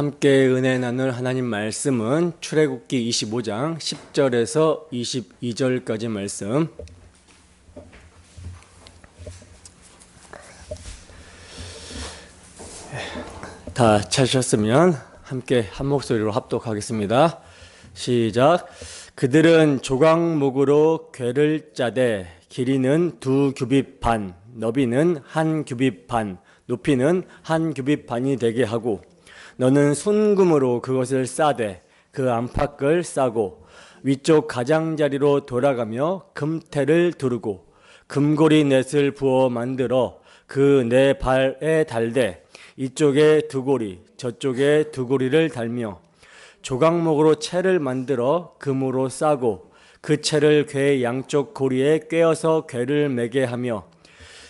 함께 은혜 나눌 하나님 말씀은 출애굽기 25장 10절에서 22절까지 말씀. 다 찾으셨으면 함께 한 목소리로 합독하겠습니다. 시작. 그들은 조각목으로 궤를 짜되 길이는 2규빗 반, 너비는 1규빗 반, 높이는 1규빗 반이 되게 하고 너는 순금으로 그것을 싸되 그 안팎을 싸고 위쪽 가장자리로 돌아가며 금테를 두르고 금고리 넷을 부어 만들어 그 네 발에 달되 이쪽에 2고리 저쪽에 2고리를 달며 조각목으로 채를 만들어 금으로 싸고 그 채를 궤 양쪽 고리에 꿰어서 궤를 매게 하며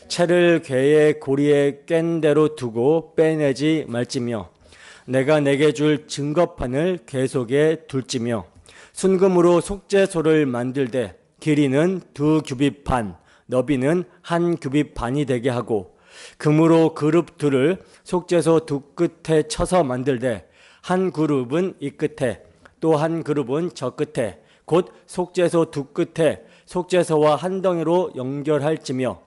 채를 궤의 고리에 깬 대로 두고 빼내지 말지며 내가 내게 줄 증거판을 궤 속에 둘지며 순금으로 속죄소를 만들되 길이는 2규빗 반, 너비는 1규빗 반이 되게 하고 금으로 그룹 둘을 속죄소 두 끝에 쳐서 만들되 한 그룹은 이 끝에 또 한 그룹은 저 끝에 곧 속죄소 두 끝에 속죄소와 한 덩이로 연결할지며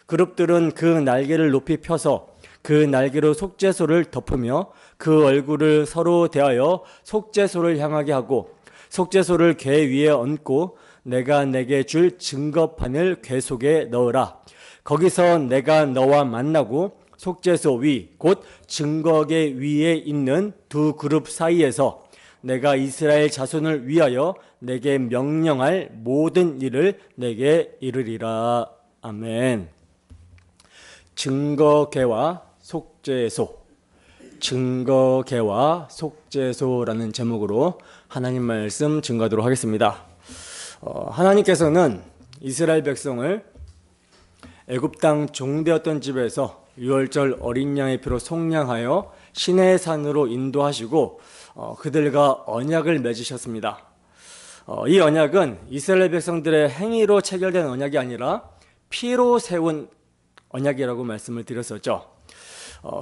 그룹들은 그 날개를 높이 펴서 그 날개로 속죄소를 덮으며 그 얼굴을 서로 대하여 속죄소를 향하게 하고 속죄소를 궤 위에 얹고 내가 내게 줄 증거판을 궤 속에 넣으라. 거기서 내가 너와 만나고 속죄소 위 곧 증거궤 위에 있는 두 그룹 사이에서 내가 이스라엘 자손을 위하여 내게 명령할 모든 일을 내게 이르리라. 아멘. 증거궤와 속죄소, 증거궤와 속죄소라는 제목으로 하나님 말씀 증거하도록 하겠습니다. 하나님께서는 이스라엘 백성을 애굽 땅 종되었던 집에서 유월절 어린 양의 피로 속량하여 시내의 산으로 인도하시고 그들과 언약을 맺으셨습니다. 이 언약은 이스라엘 백성들의 행위로 체결된 언약이 아니라 피로 세운 언약이라고 말씀을 드렸었죠.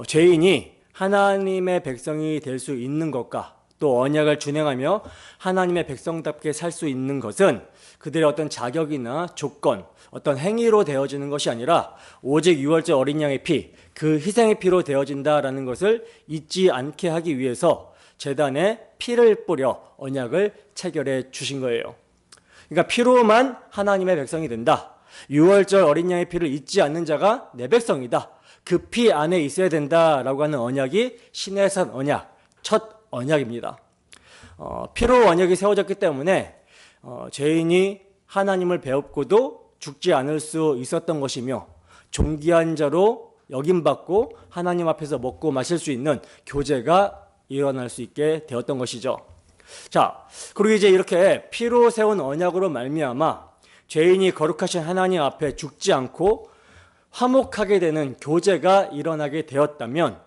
죄인이 하나님의 백성이 될 수 있는 것과 또 언약을 준행하며 하나님의 백성답게 살 수 있는 것은 그들의 어떤 자격이나 조건, 어떤 행위로 되어지는 것이 아니라 오직 유월절 어린 양의 피, 그 희생의 피로 되어진다라는 것을 잊지 않게 하기 위해서 제단에 피를 뿌려 언약을 체결해 주신 거예요. 그러니까 피로만 하나님의 백성이 된다. 유월절 어린 양의 피를 잊지 않는 자가 내 백성이다. 그 피 안에 있어야 된다라고 하는 언약이 시내산 언약, 첫 언약입니다. 피로 언약이 세워졌기 때문에 죄인이 하나님을 배웠고도 죽지 않을 수 있었던 것이며 존귀한 자로 여김받고 하나님 앞에서 먹고 마실 수 있는 교제가 일어날 수 있게 되었던 것이죠. 자, 그리고 이제 이렇게 피로 세운 언약으로 말미암아 죄인이 거룩하신 하나님 앞에 죽지 않고 화목하게 되는 교제가 일어나게 되었다면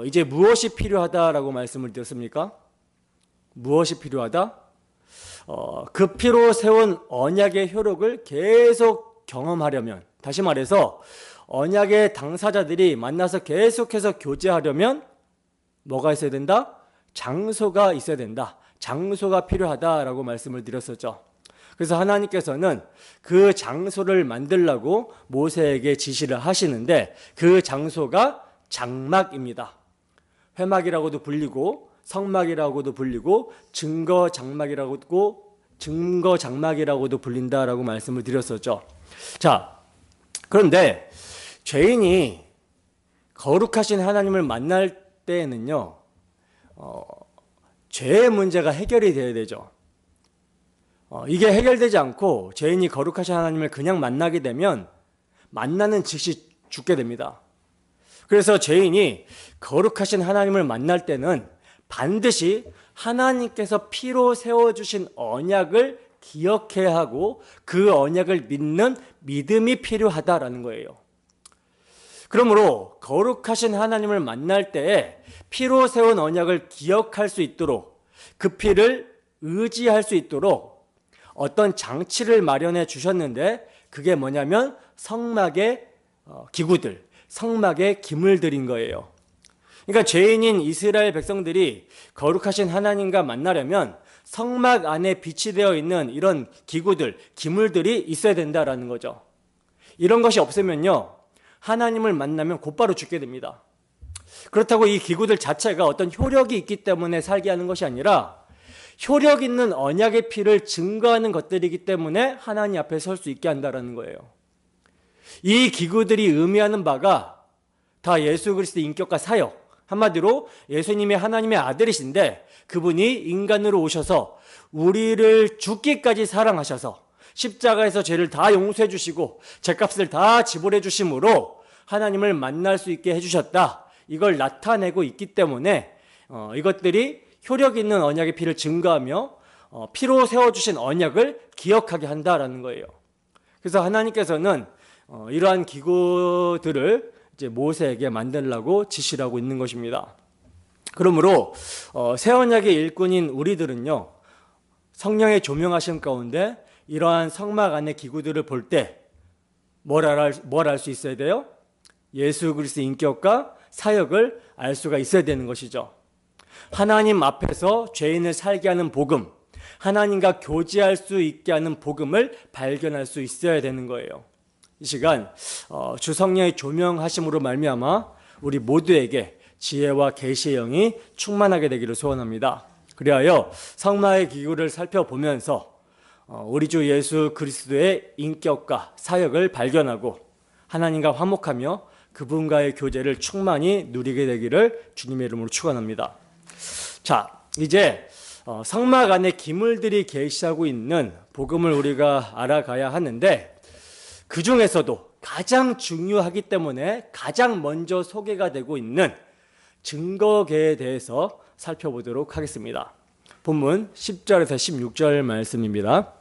이제 무엇이 필요하다라고 말씀을 드렸습니까? 무엇이 필요하다? 그 피로 세운 언약의 효력을 계속 경험하려면, 다시 말해서 언약의 당사자들이 만나서 계속해서 교제하려면 뭐가 있어야 된다? 장소가 있어야 된다. 장소가 필요하다라고 말씀을 드렸었죠. 그래서 하나님께서는 그 장소를 만들라고 모세에게 지시를 하시는데 그 장소가 장막입니다. 회막이라고도 불리고 성막이라고도 불리고 증거장막이라고도 불린다라고 말씀을 드렸었죠. 자, 그런데 죄인이 거룩하신 하나님을 만날 때에는요, 죄의 문제가 해결이 돼야 되죠. 이게 해결되지 않고 죄인이 거룩하신 하나님을 그냥 만나게 되면 만나는 즉시 죽게 됩니다. 그래서 죄인이 거룩하신 하나님을 만날 때는 반드시 하나님께서 피로 세워주신 언약을 기억해야 하고 그 언약을 믿는 믿음이 필요하다라는 거예요. 그러므로 거룩하신 하나님을 만날 때에 피로 세운 언약을 기억할 수 있도록 그 피를 의지할 수 있도록 어떤 장치를 마련해 주셨는데 그게 뭐냐면 성막의 기구들, 성막의 기물들인 거예요. 그러니까 죄인인 이스라엘 백성들이 거룩하신 하나님과 만나려면 성막 안에 비치되어 있는 이런 기구들, 기물들이 있어야 된다라는 거죠. 이런 것이 없으면요, 하나님을 만나면 곧바로 죽게 됩니다. 그렇다고 이 기구들 자체가 어떤 효력이 있기 때문에 살게 하는 것이 아니라 효력 있는 언약의 피를 증거하는 것들이기 때문에 하나님 앞에 설 수 있게 한다는 거예요. 이 기구들이 의미하는 바가 다 예수 그리스도의 인격과 사역, 한마디로 예수님이 하나님의 아들이신데 그분이 인간으로 오셔서 우리를 죽기까지 사랑하셔서 십자가에서 죄를 다 용서해 주시고 죄값을 다 지불해 주심으로 하나님을 만날 수 있게 해주셨다. 이걸 나타내고 있기 때문에 이것들이 효력 있는 언약의 피를 증거하며 피로 세워주신 언약을 기억하게 한다라는 거예요. 그래서 하나님께서는 이러한 기구들을 이제 모세에게 만들라고 지시를 하고 있는 것입니다. 그러므로 새 언약의 일꾼인 우리들은요, 성령의 조명하심 가운데 이러한 성막 안의 기구들을 볼 때 뭘 알 수 있어야 돼요? 예수 그리스도의 인격과 사역을 알 수가 있어야 되는 것이죠. 하나님 앞에서 죄인을 살게 하는 복음, 하나님과 교제할 수 있게 하는 복음을 발견할 수 있어야 되는 거예요. 이 시간 주 성령의 조명하심으로 말미암아 우리 모두에게 지혜와 계시의 영이 충만하게 되기를 소원합니다. 그리하여 성막의 기구를 살펴보면서 우리 주 예수 그리스도의 인격과 사역을 발견하고 하나님과 화목하며 그분과의 교제를 충만히 누리게 되기를 주님의 이름으로 축원합니다. 자, 이제 성막 안에 기물들이 계시하고 있는 복음을 우리가 알아가야 하는데, 그 중에서도 가장 중요하기 때문에 가장 먼저 소개가 되고 있는 증거계에 대해서 살펴보도록 하겠습니다. 본문 10절에서 16절 말씀입니다.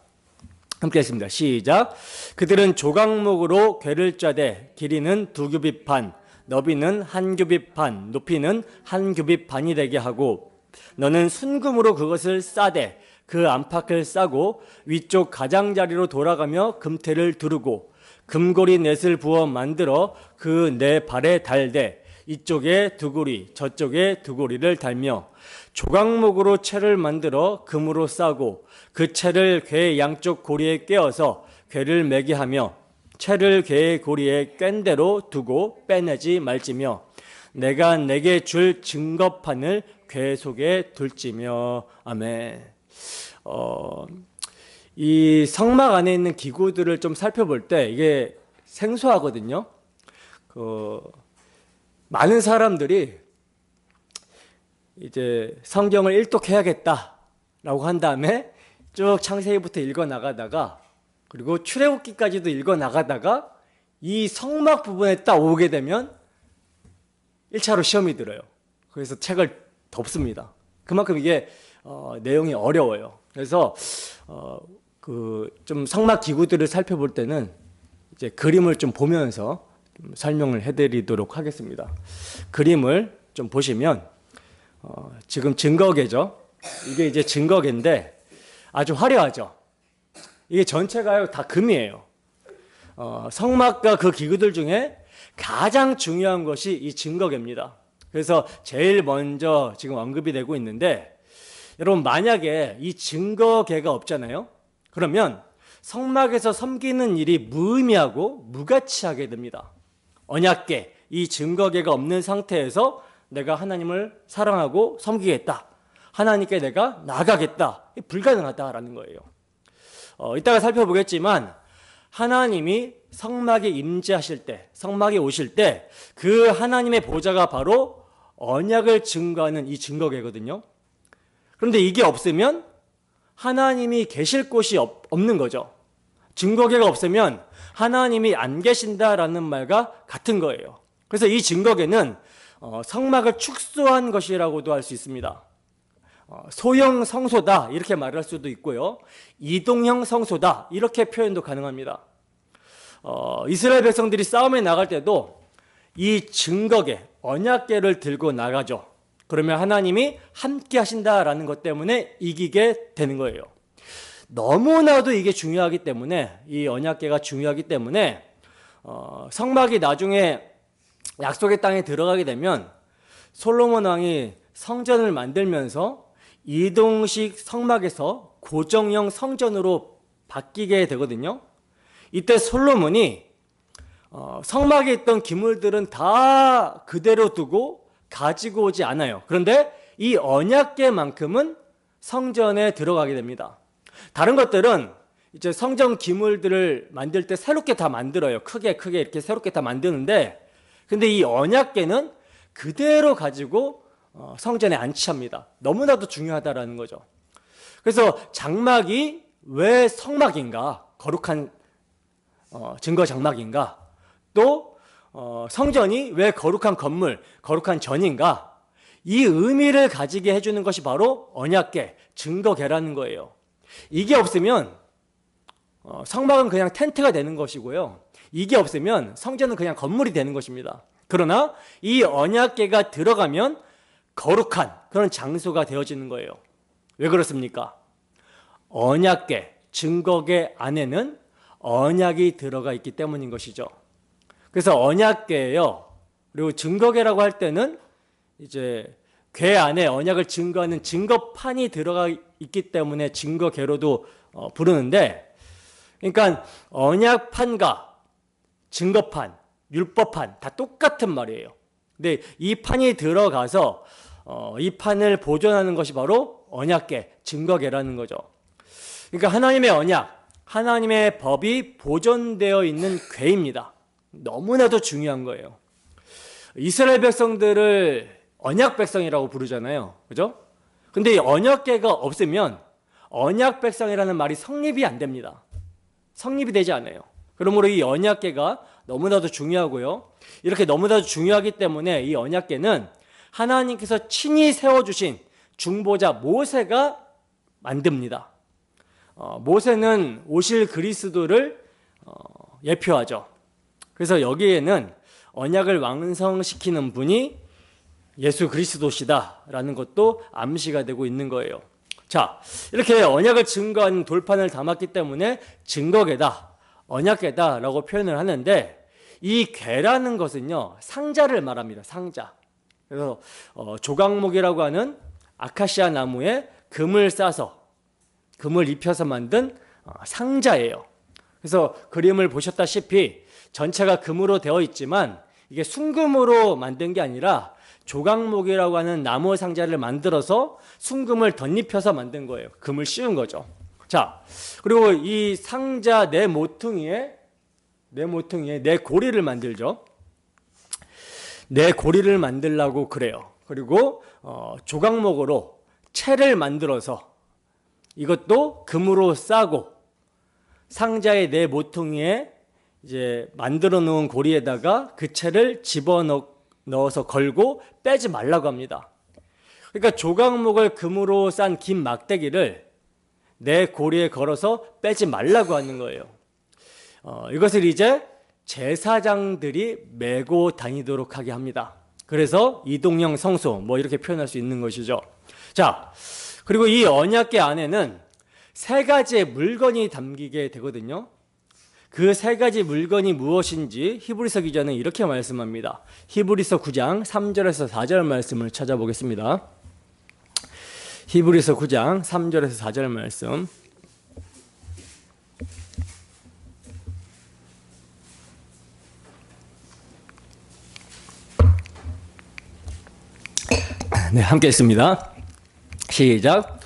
함께 했습니다. 시작. 그들은 조각목으로 궤를 짜되 길이는 2규빗 반, 너비는 1규빗 반, 높이는 1규빗 반이 되게 하고, 너는 순금으로 그것을 싸되 그 안팎을 싸고 위쪽 가장자리로 돌아가며 금태를 두르고 금고리 넷을 부어 만들어 그 네 발에 달되 이쪽에 두 고리 저쪽에 두 고리를 달며 조각목으로 채를 만들어 금으로 싸고 그 채를 궤 양쪽 고리에 꿰어서 궤를 매게 하며 채를 궤의 고리에 꿰n 대로 두고 빼내지 말지며 내가 내게 줄 증거판을 궤 속에 둘지며. 아멘. 이 성막 안에 있는 기구들을 좀 살펴볼 때 이게 생소하거든요. 많은 사람들이 이제 성경을 일독해야겠다라고 한 다음에 쭉 창세기부터 읽어 나가다가 그리고 출애굽기까지도 읽어 나가다가 이 성막 부분에 딱 오게 되면 1차로 시험이 들어요. 그래서 책을 덮습니다. 그만큼 이게 내용이 어려워요. 그래서 좀 성막 기구들을 살펴볼 때는 이제 그림을 좀 보면서 좀 설명을 해드리도록 하겠습니다. 그림을 좀 보시면 지금 증거계죠. 이게 이제 증거계인데 아주 화려하죠. 이게 전체가요 다 금이에요. 성막과 그 기구들 중에 가장 중요한 것이 이 증거계입니다. 그래서 제일 먼저 지금 언급이 되고 있는데, 여러분 만약에 이 증거계가 없잖아요. 그러면 성막에서 섬기는 일이 무의미하고 무가치하게 됩니다. 언약계, 이 증거계가 없는 상태에서 내가 하나님을 사랑하고 섬기겠다, 하나님께 내가 나아가겠다, 불가능하다라는 거예요. 이따가 살펴보겠지만 하나님이 성막에 임재하실 때, 성막에 오실 때 그 하나님의 보좌가 바로 언약을 증거하는 이 증거계거든요. 그런데 이게 없으면 하나님이 계실 곳이 없는 거죠. 증거계가 없으면 하나님이 안 계신다라는 말과 같은 거예요. 그래서 이 증거계는 성막을 축소한 것이라고도 할 수 있습니다. 소형 성소다 이렇게 말할 수도 있고요, 이동형 성소다 이렇게 표현도 가능합니다. 이스라엘 백성들이 싸움에 나갈 때도 이 증거계, 언약계를 들고 나가죠. 그러면 하나님이 함께 하신다라는 것 때문에 이기게 되는 거예요. 너무나도 이게 중요하기 때문에, 이 언약계가 중요하기 때문에 성막이 나중에 약속의 땅에 들어가게 되면 솔로몬 왕이 성전을 만들면서 이동식 성막에서 고정형 성전으로 바뀌게 되거든요. 이때 솔로몬이 성막에 있던 기물들은 다 그대로 두고 가지고 오지 않아요. 그런데 이 언약궤만큼은 성전에 들어가게 됩니다. 다른 것들은 이제 성전 기물들을 만들 때 새롭게 다 만들어요. 크게 이렇게 새롭게 다 만드는데, 근데 이 언약궤는 그대로 가지고 성전에 안치합니다. 너무나도 중요하다라는 거죠. 그래서 장막이 왜 성막인가? 거룩한 증거 장막인가? 또 성전이 왜 거룩한 건물, 거룩한 전인가? 이 의미를 가지게 해주는 것이 바로 언약궤, 증거궤라는 거예요. 이게 없으면 성막은 그냥 텐트가 되는 것이고요. 이게 없으면 성전은 그냥 건물이 되는 것입니다. 그러나 이 언약궤가 들어가면 거룩한 그런 장소가 되어지는 거예요. 왜 그렇습니까? 언약궤, 증거궤 안에는 언약이 들어가 있기 때문인 것이죠. 그래서 언약궤예요. 그리고 증거궤라고 할 때는 이제 궤 안에 언약을 증거하는 증거판이 들어가 있기 때문에 증거궤로도 부르는데, 그러니까 언약판과 증거판, 율법판 다 똑같은 말이에요. 근데 이 판이 들어가서 이 판을 보존하는 것이 바로 언약궤, 증거궤라는 거죠. 그러니까 하나님의 언약, 하나님의 법이 보존되어 있는 궤입니다. 너무나도 중요한 거예요. 이스라엘 백성들을 언약 백성이라고 부르잖아요. 그죠? 근데 이 언약궤가 없으면 언약 백성이라는 말이 성립이 안 됩니다. 성립이 되지 않아요. 그러므로 이 언약궤가 너무나도 중요하고요. 이렇게 너무나도 중요하기 때문에 이 언약궤는 하나님께서 친히 세워주신 중보자 모세가 만듭니다. 모세는 오실 그리스도를 예표하죠. 그래서 여기에는 언약을 완성시키는 분이 예수 그리스도시다라는 것도 암시가 되고 있는 거예요. 자, 이렇게 언약을 증거하는 돌판을 담았기 때문에 증거궤다, 언약궤다라고 표현을 하는데, 이 궤라는 것은요, 상자를 말합니다. 상자. 그래서 조각목이라고 하는 아카시아 나무에 금을 싸서, 금을 입혀서 만든 상자예요. 그래서 그림을 보셨다시피 전체가 금으로 되어 있지만 이게 순금으로 만든 게 아니라 조각목이라고 하는 나무 상자를 만들어서 순금을 덧입혀서 만든 거예요. 금을 씌운 거죠. 자, 그리고 이 상자 네 모퉁이에 네 고리를 만들죠. 네 고리를 만들라고 그래요. 그리고 조각목으로 채를 만들어서 이것도 금으로 싸고 상자의 네 모퉁이에 이제 만들어 놓은 고리에다가 그 채를 집어넣어서 걸고 빼지 말라고 합니다. 그러니까 조각목을 금으로 싼 긴 막대기를 내 고리에 걸어서 빼지 말라고 하는 거예요. 이것을 이제 제사장들이 메고 다니도록 하게 합니다. 그래서 이동형 성소 뭐 이렇게 표현할 수 있는 것이죠. 자, 그리고 이 언약궤 안에는 세 가지의 물건이 담기게 되거든요. 그 세 가지 물건이 무엇인지 히브리서 기자는 이렇게 말씀합니다. 히브리서 9장 3절에서 4절 말씀을 찾아보겠습니다. 히브리서 9장 3절에서 4절 말씀. 네, 함께 읽습니다. 시작.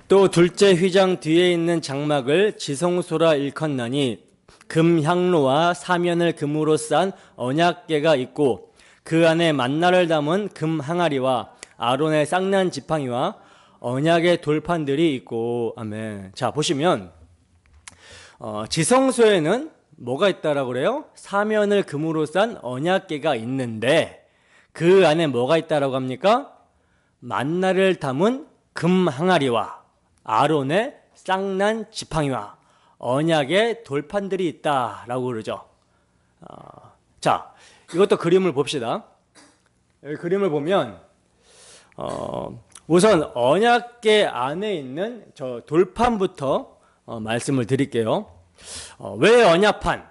또 둘째 휘장 뒤에 있는 장막을 지성소라 일컫나니 금향로와 사면을 금으로 싼 언약궤가 있고 그 안에 만나를 담은 금 항아리와 아론의 쌍난 지팡이와 언약의 돌판들이 있고. 아멘. 자, 보시면 지성소에는 뭐가 있다라고 그래요? 사면을 금으로 싼 언약궤가 있는데 그 안에 뭐가 있다라고 합니까? 만나를 담은 금 항아리와 아론의 쌍난 지팡이와 언약의 돌판들이 있다라고 그러죠. 자, 이것도 그림을 봅시다. 여기 그림을 보면 우선 언약궤 안에 있는 저 돌판부터 말씀을 드릴게요. 왜 언약판,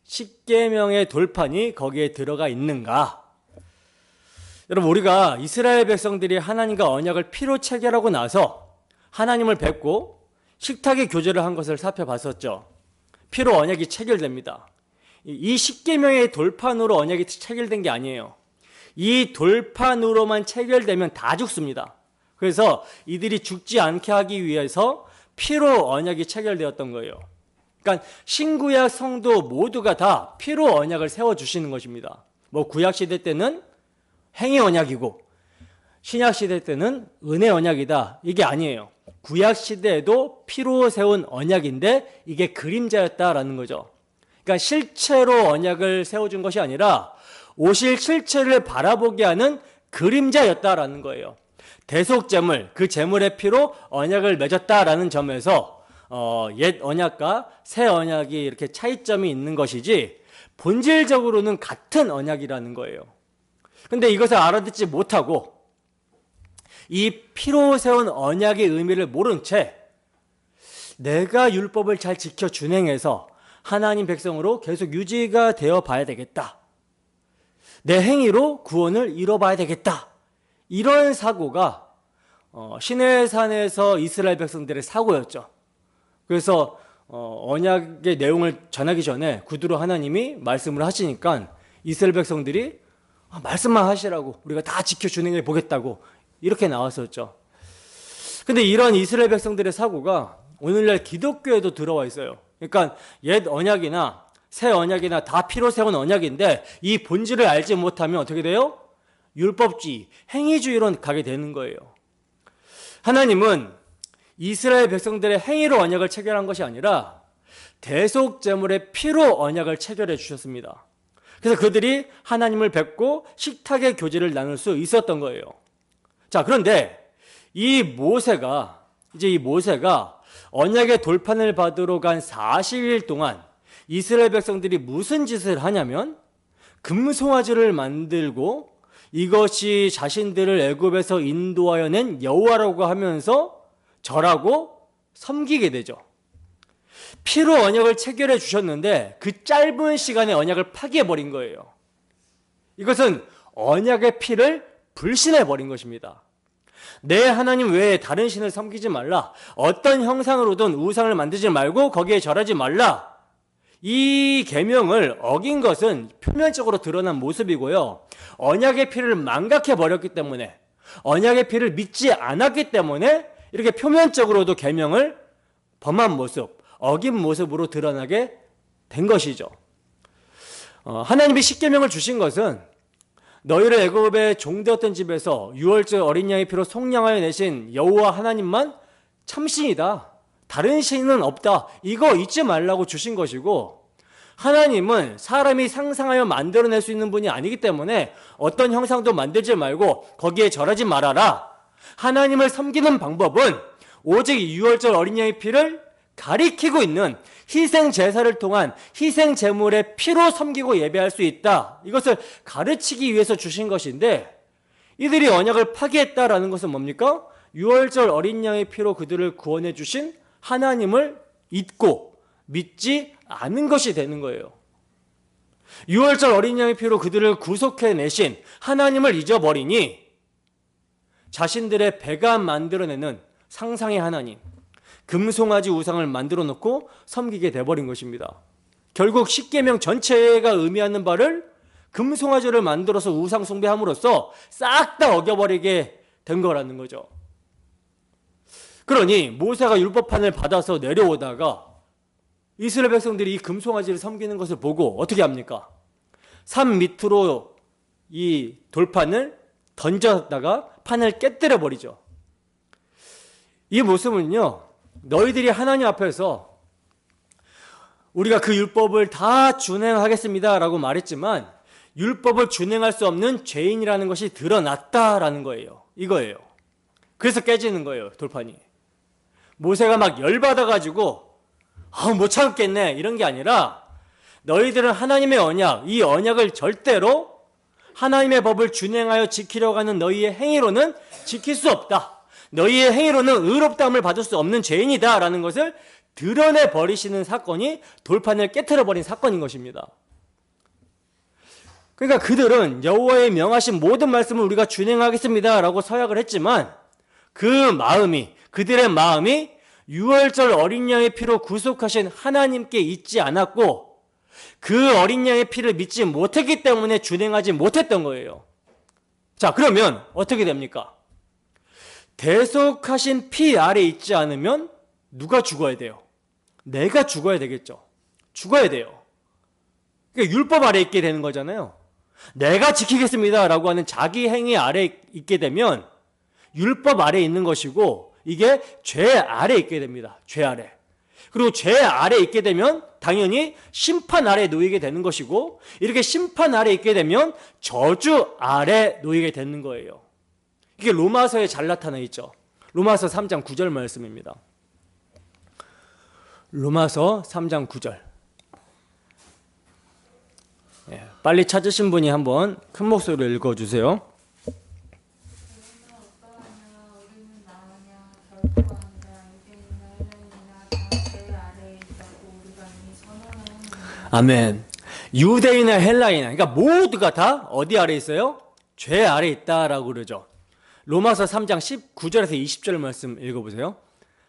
십계명의 돌판이 거기에 들어가 있는가? 여러분, 우리가 이스라엘 백성들이 하나님과 언약을 피로 체결하고 나서 하나님을 뵙고 식탁의 교제를 한 것을 살펴봤었죠. 피로 언약이 체결됩니다. 이 십계명의 돌판으로 언약이 체결된 게 아니에요. 이 돌판으로만 체결되면 다 죽습니다. 그래서 이들이 죽지 않게 하기 위해서 피로 언약이 체결되었던 거예요. 그러니까 신구약 성도 모두가 다 피로 언약을 세워주시는 것입니다. 뭐 구약 시대 때는 행위 언약이고 신약 시대 때는 은혜 언약이다, 이게 아니에요. 구약 시대에도 피로 세운 언약인데 이게 그림자였다라는 거죠. 그러니까 실체로 언약을 세워준 것이 아니라 오실 실체를 바라보게 하는 그림자였다라는 거예요. 대속제물, 그 제물의 피로 언약을 맺었다라는 점에서 옛 언약과 새 언약이 이렇게 차이점이 있는 것이지 본질적으로는 같은 언약이라는 거예요. 근데 이것을 알아듣지 못하고 이 피로 세운 언약의 의미를 모른 채 내가 율법을 잘 지켜 준행해서 하나님 백성으로 계속 유지가 되어 봐야 되겠다, 내 행위로 구원을 이뤄봐야 되겠다, 이런 사고가 시내산에서 이스라엘 백성들의 사고였죠. 그래서 언약의 내용을 전하기 전에 구두로 하나님이 말씀을 하시니까 이스라엘 백성들이 말씀만 하시라고, 우리가 다 지켜 준행해 보겠다고 이렇게 나왔었죠. 근데 이런 이스라엘 백성들의 사고가 오늘날 기독교에도 들어와 있어요. 그러니까 옛 언약이나 새 언약이나 다 피로 세운 언약인데 이 본질을 알지 못하면 어떻게 돼요? 율법주의, 행위주의로 가게 되는 거예요. 하나님은 이스라엘 백성들의 행위로 언약을 체결한 것이 아니라 대속제물의 피로 언약을 체결해 주셨습니다. 그래서 그들이 하나님을 뵙고 식탁의 교제를 나눌 수 있었던 거예요. 자, 그런데 이 모세가 언약의 돌판을 받으러 간 40일 동안 이스라엘 백성들이 무슨 짓을 하냐면 금송아지를 만들고 이것이 자신들을 애굽에서 인도하여 낸 여호와라고 하면서 절하고 섬기게 되죠. 피로 언약을 체결해 주셨는데 그 짧은 시간에 언약을 파기해버린 거예요. 이것은 언약의 피를 불신해버린 것입니다. 내 하나님 외에 다른 신을 섬기지 말라, 어떤 형상으로든 우상을 만들지 말고 거기에 절하지 말라, 이 계명을 어긴 것은 표면적으로 드러난 모습이고요, 언약의 피를 망각해버렸기 때문에, 언약의 피를 믿지 않았기 때문에 이렇게 표면적으로도 계명을 범한 모습, 어긴 모습으로 드러나게 된 것이죠. 하나님이 십계명을 주신 것은 너희를 애굽의 종되었던 집에서 유월절 어린 양의 피로 속량하여 내신 여호와 하나님만 참신이다, 다른 신은 없다, 이거 잊지 말라고 주신 것이고, 하나님은 사람이 상상하여 만들어낼 수 있는 분이 아니기 때문에 어떤 형상도 만들지 말고 거기에 절하지 말아라. 하나님을 섬기는 방법은 오직 유월절 어린 양의 피를 가리키고 있는 희생 제사를 통한 희생 제물의 피로 섬기고 예배할 수 있다, 이것을 가르치기 위해서 주신 것인데, 이들이 언약을 파기했다라는 것은 뭡니까? 유월절 어린 양의 피로 그들을 구원해 주신 하나님을 잊고 믿지 않은 것이 되는 거예요. 유월절 어린 양의 피로 그들을 구속해 내신 하나님을 잊어버리니 자신들의 배가 만들어내는 상상의 하나님, 금송아지 우상을 만들어 놓고 섬기게 돼버린 것입니다. 결국 십계명 전체가 의미하는 바를 금송아지를 만들어서 우상 숭배함으로써 싹 다 어겨버리게 된 거라는 거죠. 그러니 모세가 율법판을 받아서 내려오다가 이스라엘 백성들이 이 금송아지를 섬기는 것을 보고 어떻게 합니까? 산 밑으로 이 돌판을 던졌다가 판을 깨뜨려 버리죠. 이 모습은요, 너희들이 하나님 앞에서 우리가 그 율법을 다 준행하겠습니다 라고 말했지만 율법을 준행할 수 없는 죄인이라는 것이 드러났다라는 거예요. 이거예요. 그래서 깨지는 거예요, 돌판이. 모세가 막 열받아가지고 못 참겠네 이런 게 아니라, 너희들은 하나님의 언약, 이 언약을 절대로 하나님의 법을 준행하여 지키려고 하는 너희의 행위로는 지킬 수 없다, 너희의 행위로는 의롭다함을 받을 수 없는 죄인이다 라는 것을 드러내버리시는 사건이 돌판을 깨트려버린 사건인 것입니다. 그러니까 그들은 여호와의 명하신 모든 말씀을 우리가 준행하겠습니다 라고 서약을 했지만 그들의 마음이 유월절 어린 양의 피로 구속하신 하나님께 있지 않았고 그 어린 양의 피를 믿지 못했기 때문에 준행하지 못했던 거예요. 자, 그러면 어떻게 됩니까? 대속하신 피 아래 있지 않으면 누가 죽어야 돼요? 내가 죽어야 되겠죠. 죽어야 돼요. 그러니까 율법 아래 있게 되는 거잖아요. 내가 지키겠습니다 라고 하는 자기 행위 아래 있게 되면 율법 아래 있는 것이고 이게 죄 아래 있게 됩니다. 죄 아래. 그리고 죄 아래 있게 되면 당연히 심판 아래 놓이게 되는 것이고 이렇게 심판 아래 있게 되면 저주 아래 놓이게 되는 거예요. 이게 로마서에 잘 나타나 있죠. 로마서 3장 9절 말씀입니다. 로마서 3장 9절. 빨리 찾으신 분이 한번 큰 목소리로 읽어주세요. 아멘. 유대인이나 헬라인이나 그러니까 모두가 다 어디 아래 있어요? 죄 아래 있다라고 그러죠. 로마서 3장 19절에서 20절 말씀 읽어보세요.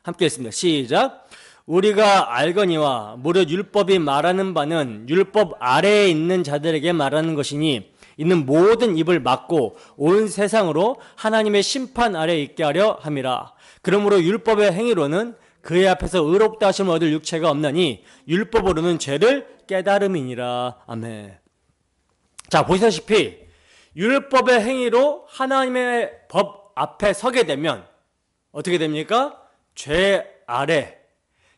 함께 읽습니다. 시작. 우리가 알거니와 무릇 율법이 말하는 바는 율법 아래에 있는 자들에게 말하는 것이니 이는 모든 입을 막고 온 세상으로 하나님의 심판 아래에 있게 하려 함이라. 그러므로 율법의 행위로는 그의 앞에서 의롭다 하심을 얻을 육체가 없나니 율법으로는 죄를 깨달음이니라. 아멘. 자, 보시다시피 율법의 행위로 하나님의 법 앞에 서게 되면 어떻게 됩니까? 죄 아래,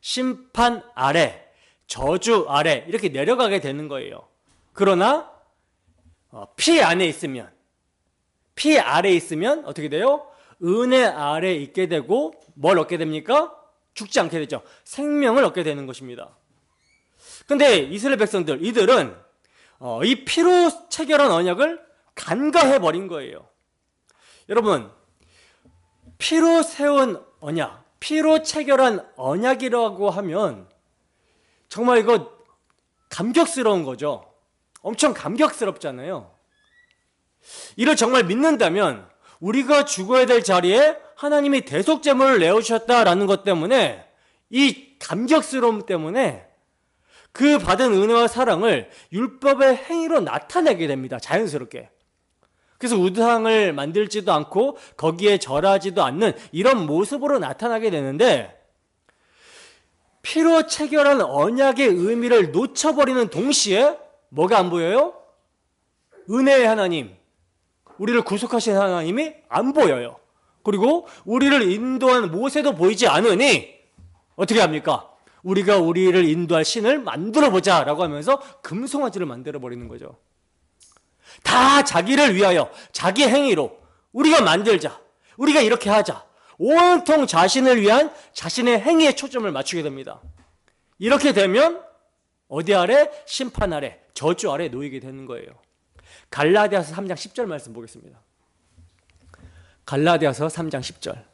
심판 아래, 저주 아래 이렇게 내려가게 되는 거예요. 그러나 피 안에 있으면, 피 아래 있으면 어떻게 돼요? 은혜 아래 있게 되고 뭘 얻게 됩니까? 죽지 않게 되죠. 생명을 얻게 되는 것입니다. 근데 이스라엘 백성들, 이들은 이 피로 체결한 언약을 간과해버린 거예요. 여러분, 피로 세운 언약, 피로 체결한 언약이라고 하면 정말 이거 감격스러운 거죠. 엄청 감격스럽잖아요. 이를 정말 믿는다면 우리가 죽어야 될 자리에 하나님이 대속제물을 내어주셨다라는 것 때문에 이 감격스러움 때문에 그 받은 은혜와 사랑을 율법의 행위로 나타내게 됩니다. 자연스럽게. 그래서 우상을 만들지도 않고 거기에 절하지도 않는 이런 모습으로 나타나게 되는데 피로 체결한 언약의 의미를 놓쳐버리는 동시에 뭐가 안 보여요? 은혜의 하나님, 우리를 구속하신 하나님이 안 보여요. 그리고 우리를 인도한 모세도 보이지 않으니 어떻게 합니까? 우리가 우리를 인도할 신을 만들어보자 라고 하면서 금송아지를 만들어버리는 거죠. 다 자기를 위하여 자기 행위로 우리가 만들자, 우리가 이렇게 하자, 온통 자신을 위한 자신의 행위에 초점을 맞추게 됩니다. 이렇게 되면 어디 아래? 심판 아래, 저주 아래 놓이게 되는 거예요. 갈라디아서 3장 10절 말씀 보겠습니다. 갈라디아서 3장 10절.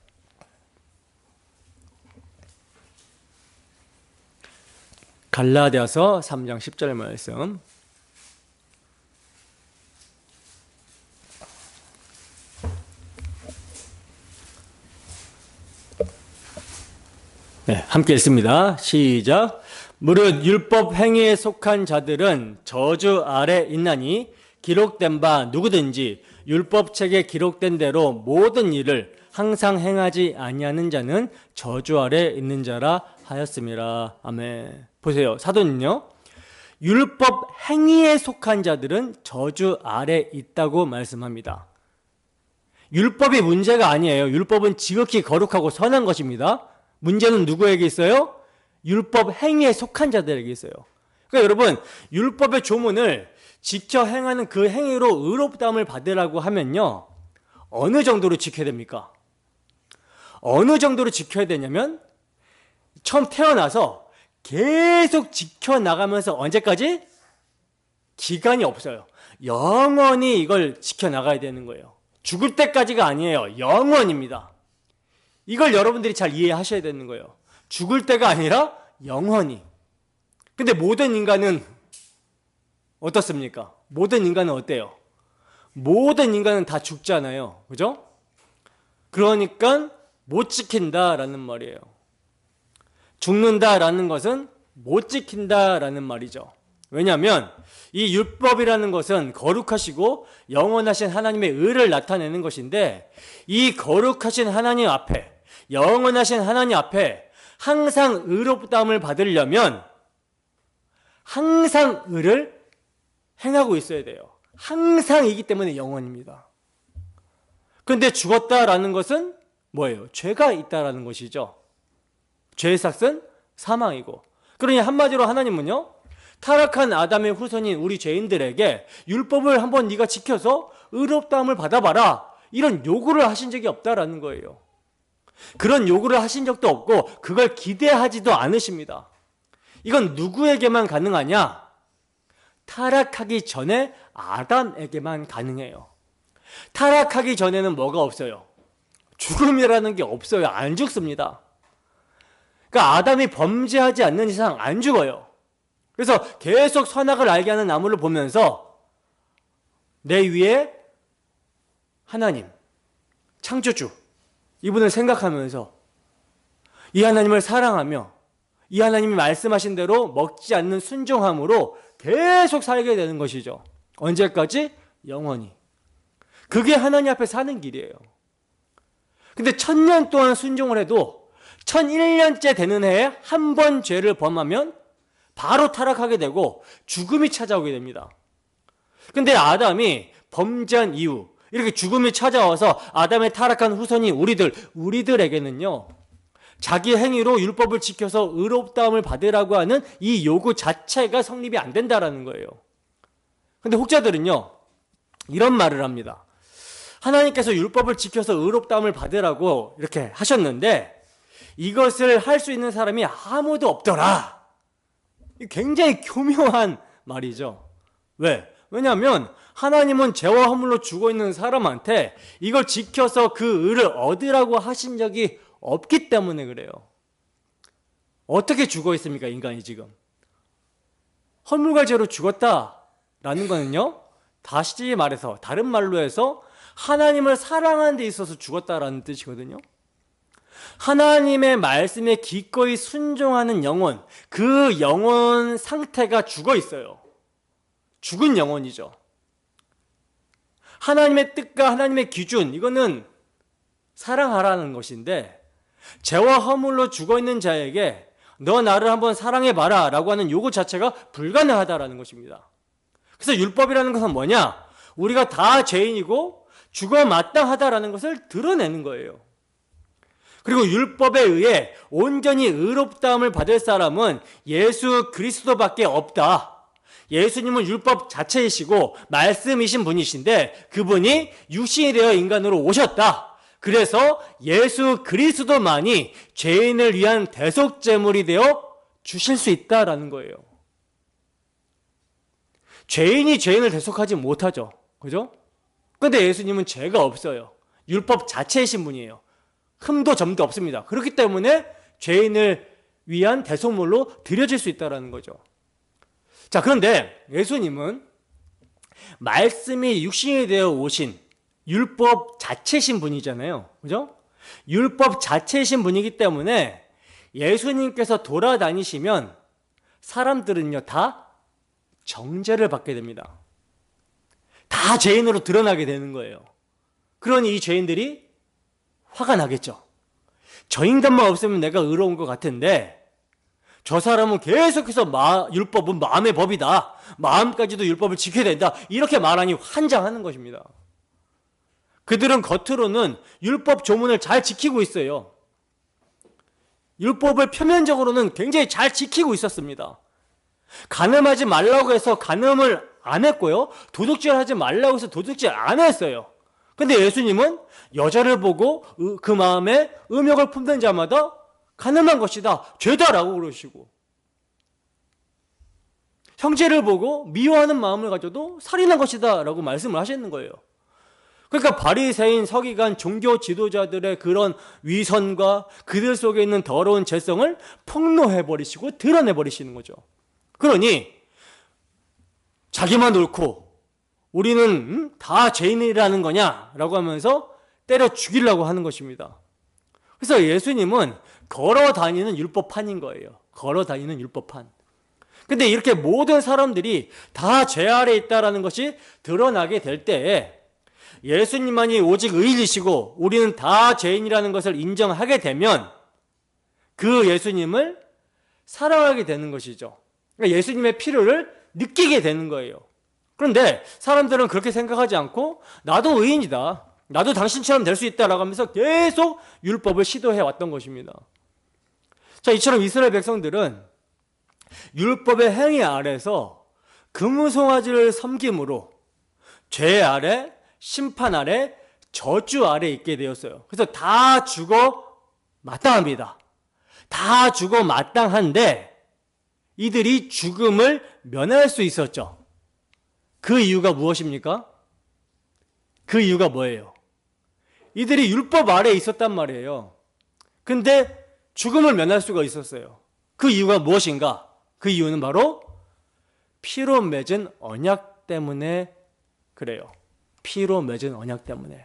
갈라디아서 3장 10절 말씀. 네, 함께 읽습니다. 시작. 무릇 율법 행위에 속한 자들은 저주 아래 있나니 기록된 바 누구든지 율법책에 기록된 대로 모든 일을 항상 행하지 아니하는 자는 저주 아래 있는 자라 하였음이라. 아멘. 보세요. 사도는요, 율법 행위에 속한 자들은 저주 아래 있다고 말씀합니다. 율법이 문제가 아니에요. 율법은 지극히 거룩하고 선한 것입니다. 문제는 누구에게 있어요? 율법 행위에 속한 자들에게 있어요. 그러니까 여러분, 율법의 조문을 지켜 행하는 그 행위로 의롭다함을 받으라고 하면요, 어느 정도로 지켜야 됩니까? 어느 정도로 지켜야 되냐면 처음 태어나서 계속 지켜나가면서 언제까지? 기간이 없어요. 영원히 이걸 지켜나가야 되는 거예요. 죽을 때까지가 아니에요. 영원입니다. 이걸 여러분들이 잘 이해하셔야 되는 거예요. 죽을 때가 아니라 영원히. 근데 모든 인간은 어떻습니까? 모든 인간은 어때요? 모든 인간은 다 죽잖아요. 그죠? 그러니까 못 지킨다라는 말이에요. 죽는다라는 것은 못 지킨다라는 말이죠. 왜냐하면 이 율법이라는 것은 거룩하시고 영원하신 하나님의 의를 나타내는 것인데, 이 거룩하신 하나님 앞에, 영원하신 하나님 앞에 항상 의롭다함을 받으려면 항상 의를 행하고 있어야 돼요. 항상이기 때문에 영원입니다. 그런데 죽었다라는 것은 뭐예요? 죄가 있다라는 것이죠. 죄의 삭은 사망이고, 그러니 한마디로 하나님은요, 타락한 아담의 후손인 우리 죄인들에게 율법을 한번 네가 지켜서 의롭다함을 받아봐라, 이런 요구를 하신 적이 없다라는 거예요. 그런 요구를 하신 적도 없고 그걸 기대하지도 않으십니다. 이건 누구에게만 가능하냐? 타락하기 전에 아담에게만 가능해요. 타락하기 전에는 뭐가 없어요? 죽음이라는 게 없어요. 안 죽습니다. 그러니까 아담이 범죄하지 않는 이상 안 죽어요. 그래서 계속 선악을 알게 하는 나무를 보면서 내 위에 하나님, 창조주, 이분을 생각하면서 이 하나님을 사랑하며 이 하나님이 말씀하신 대로 먹지 않는 순종함으로 계속 살게 되는 것이죠. 언제까지? 영원히. 그게 하나님 앞에 사는 길이에요. 근데 1000년 동안 순종을 해도 1001년째 되는 해에 한 번 죄를 범하면 바로 타락하게 되고 죽음이 찾아오게 됩니다. 근데 아담이 범죄한 이후 이렇게 죽음이 찾아와서 아담의 타락한 후손이 우리들에게는요, 자기 행위로 율법을 지켜서 의롭다함을 받으라고 하는 이 요구 자체가 성립이 안 된다라는 거예요. 근데 혹자들은요, 이런 말을 합니다. 하나님께서 율법을 지켜서 의롭다함을 받으라고 이렇게 하셨는데 이것을 할 수 있는 사람이 아무도 없더라. 굉장히 교묘한 말이죠. 왜? 왜냐하면 하나님은 죄와 허물로 죽어있는 사람한테 이걸 지켜서 그 의를 얻으라고 하신 적이 없기 때문에 그래요. 어떻게 죽어있습니까, 인간이 지금? 허물과 죄로 죽었다라는 거는요, 다시 말해서, 다른 말로 해서 하나님을 사랑하는 데 있어서 죽었다라는 뜻이거든요. 하나님의 말씀에 기꺼이 순종하는 영혼, 그 영혼 상태가 죽어 있어요. 죽은 영혼이죠. 하나님의 뜻과 하나님의 기준, 이거는 사랑하라는 것인데, 죄와 허물로 죽어있는 자에게 너 나를 한번 사랑해봐라 라고 하는 요구 자체가 불가능하다라는 것입니다. 그래서 율법이라는 것은 뭐냐? 우리가 다 죄인이고 죽어 마땅하다라는 것을 드러내는 거예요. 그리고 율법에 의해 온전히 의롭다함을 받을 사람은 예수 그리스도밖에 없다. 예수님은 율법 자체이시고 말씀이신 분이신데 그분이 육신이 되어 인간으로 오셨다. 그래서 예수 그리스도만이 죄인을 위한 대속제물이 되어 주실 수 있다라는 거예요. 죄인이 죄인을 대속하지 못하죠. 그죠? 근데 예수님은 죄가 없어요. 율법 자체이신 분이에요. 흠도 점도 없습니다. 그렇기 때문에 죄인을 위한 대속물로 드려질 수 있다는 거죠. 자, 그런데 예수님은 말씀이 육신이 되어 오신 율법 자체이신 분이잖아요. 그죠? 율법 자체이신 분이기 때문에 예수님께서 돌아다니시면 사람들은요, 다 정죄를 받게 됩니다. 다 죄인으로 드러나게 되는 거예요. 그러니 이 죄인들이 화가 나겠죠. 저 인간만 없으면 내가 의로운 것 같은데 저 사람은 계속해서 율법은 마음의 법이다. 마음까지도 율법을 지켜야 된다. 이렇게 말하니 환장하는 것입니다. 그들은 겉으로는 율법 조문을 잘 지키고 있어요. 율법을 표면적으로는 굉장히 잘 지키고 있었습니다. 간음하지 말라고 해서 간음을 안 했고요. 도둑질하지 말라고 해서 도둑질 안 했어요. 근데 예수님은 여자를 보고 그 마음에 음욕을 품는 자마다 간음한 것이다, 죄다라고 그러시고, 형제를 보고 미워하는 마음을 가져도 살인한 것이다 라고 말씀을 하시는 거예요. 그러니까 바리새인, 서기관, 종교 지도자들의 그런 위선과 그들 속에 있는 더러운 죄성을 폭로해버리시고 드러내버리시는 거죠. 그러니 자기만 옳고 우리는 다 죄인이라는 거냐라고 하면서 때려 죽이려고 하는 것입니다. 그래서 예수님은 걸어 다니는 율법판인 거예요. 걸어 다니는 율법판. 근데 이렇게 모든 사람들이 다 죄 아래 있다라는 것이 드러나게 될 때에 예수님만이 오직 의인이시고 우리는 다 죄인이라는 것을 인정하게 되면 그 예수님을 사랑하게 되는 것이죠. 그러니까 예수님의 필요를 느끼게 되는 거예요. 그런데 사람들은 그렇게 생각하지 않고 나도 의인이다, 나도 당신처럼 될 수 있다라고 하면서 계속 율법을 시도해 왔던 것입니다. 자, 이처럼 이스라엘 백성들은 율법의 행위 아래서 금송아지를 섬김으로 죄 아래, 심판 아래, 저주 아래 있게 되었어요. 그래서 다 죽어 마땅합니다. 다 죽어 마땅한데 이들이 죽음을 면할 수 있었죠. 그 이유가 무엇입니까? 그 이유가 뭐예요? 이들이 율법 아래에 있었단 말이에요. 근데 죽음을 면할 수가 있었어요. 그 이유가 무엇인가? 그 이유는 바로 피로 맺은 언약 때문에 그래요. 피로 맺은 언약 때문에.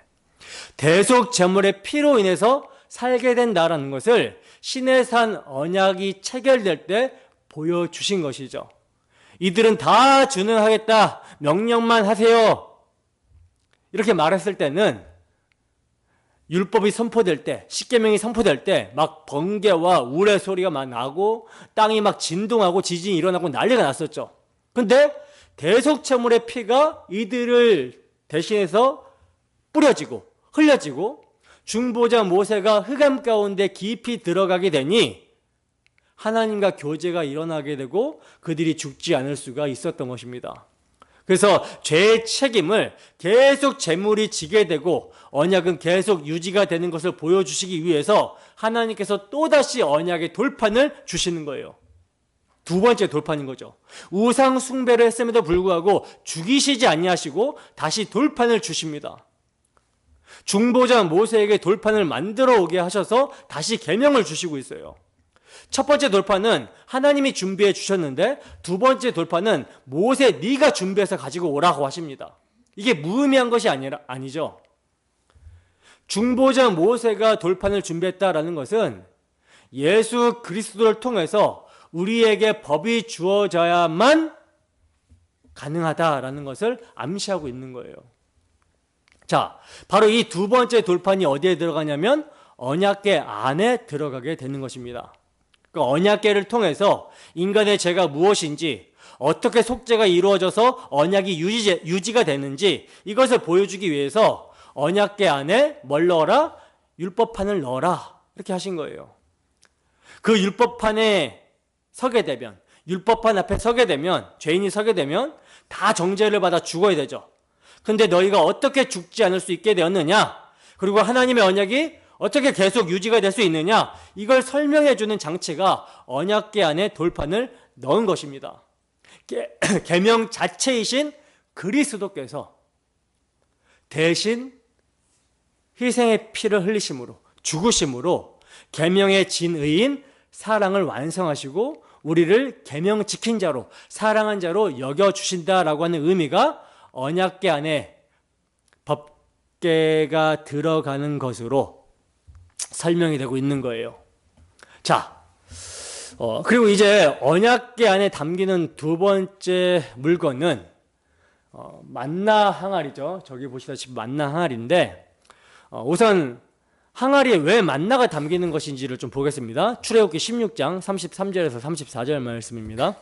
대속 제물의 피로 인해서 살게 된다라는 것을 시내산 언약이 체결될 때 보여주신 것이죠. 이들은 다 준응하겠다, 명령만 하세요, 이렇게 말했을 때는 율법이 선포될 때, 십계명이 선포될 때 막 번개와 우레 소리가 막 나고 땅이 막 진동하고 지진이 일어나고 난리가 났었죠. 근데 대속제물의 피가 이들을 대신해서 뿌려지고 흘려지고 중보자 모세가 흑암 가운데 깊이 들어가게 되니 하나님과 교제가 일어나게 되고 그들이 죽지 않을 수가 있었던 것입니다. 그래서 죄의 책임을 계속 제물이 지게 되고 언약은 계속 유지가 되는 것을 보여주시기 위해서 하나님께서 또다시 언약의 돌판을 주시는 거예요. 두 번째 돌판인 거죠. 우상 숭배를 했음에도 불구하고 죽이시지 아니하시고 다시 돌판을 주십니다. 중보자 모세에게 돌판을 만들어 오게 하셔서 다시 계명을 주시고 있어요. 첫 번째 돌판은 하나님이 준비해 주셨는데 두 번째 돌판은 모세 네가 준비해서 가지고 오라고 하십니다. 이게 무의미한 것이 아니죠. 중보자 모세가 돌판을 준비했다라는 것은 예수 그리스도를 통해서 우리에게 법이 주어져야만 가능하다라는 것을 암시하고 있는 거예요. 자, 바로 이 두 번째 돌판이 어디에 들어가냐면 언약궤 안에 들어가게 되는 것입니다. 그 언약궤를 통해서 인간의 죄가 무엇인지, 어떻게 속죄가 이루어져서 언약이 유지가 되는지 이것을 보여주기 위해서 언약궤 안에 뭘 넣어라? 율법판을 넣어라, 이렇게 하신 거예요. 그 율법판에 서게 되면, 율법판 앞에 서게 되면, 죄인이 서게 되면 다 정죄를 받아 죽어야 되죠. 근데 너희가 어떻게 죽지 않을 수 있게 되었느냐, 그리고 하나님의 언약이 어떻게 계속 유지가 될 수 있느냐, 이걸 설명해 주는 장치가 언약궤 안에 돌판을 넣은 것입니다. 계명 자체이신 그리스도께서 대신 희생의 피를 흘리심으로, 죽으심으로 계명의 진의인 사랑을 완성하시고 우리를 계명 지킨 자로, 사랑한 자로 여겨주신다라고 하는 의미가 언약궤 안에 법궤가 들어가는 것으로 설명이 되고 있는 거예요. 자, 그리고 이제 언약궤 안에 담기는 두 번째 물건은 만나 항아리죠. 저기 보시다시피 만나 항아리인데, 우선 항아리에 왜 만나가 담기는 것인지를 좀 보겠습니다. 출애굽기 16장 33절에서 34절 말씀입니다.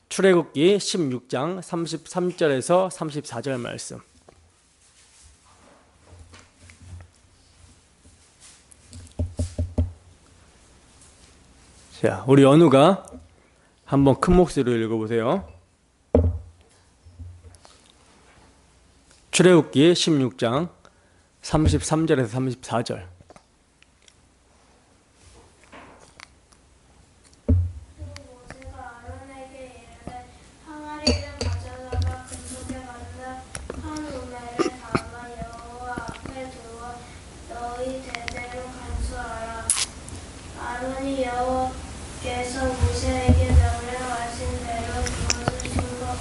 출애굽기 16장 33절에서 34절 말씀. 자, 우리 연우가 한번 큰 목소리로 읽어보세요. 출애굽기 16장 33절에서 34절. 아론이 여호와께서 모세에게 명령하신 대로 그것을 준 것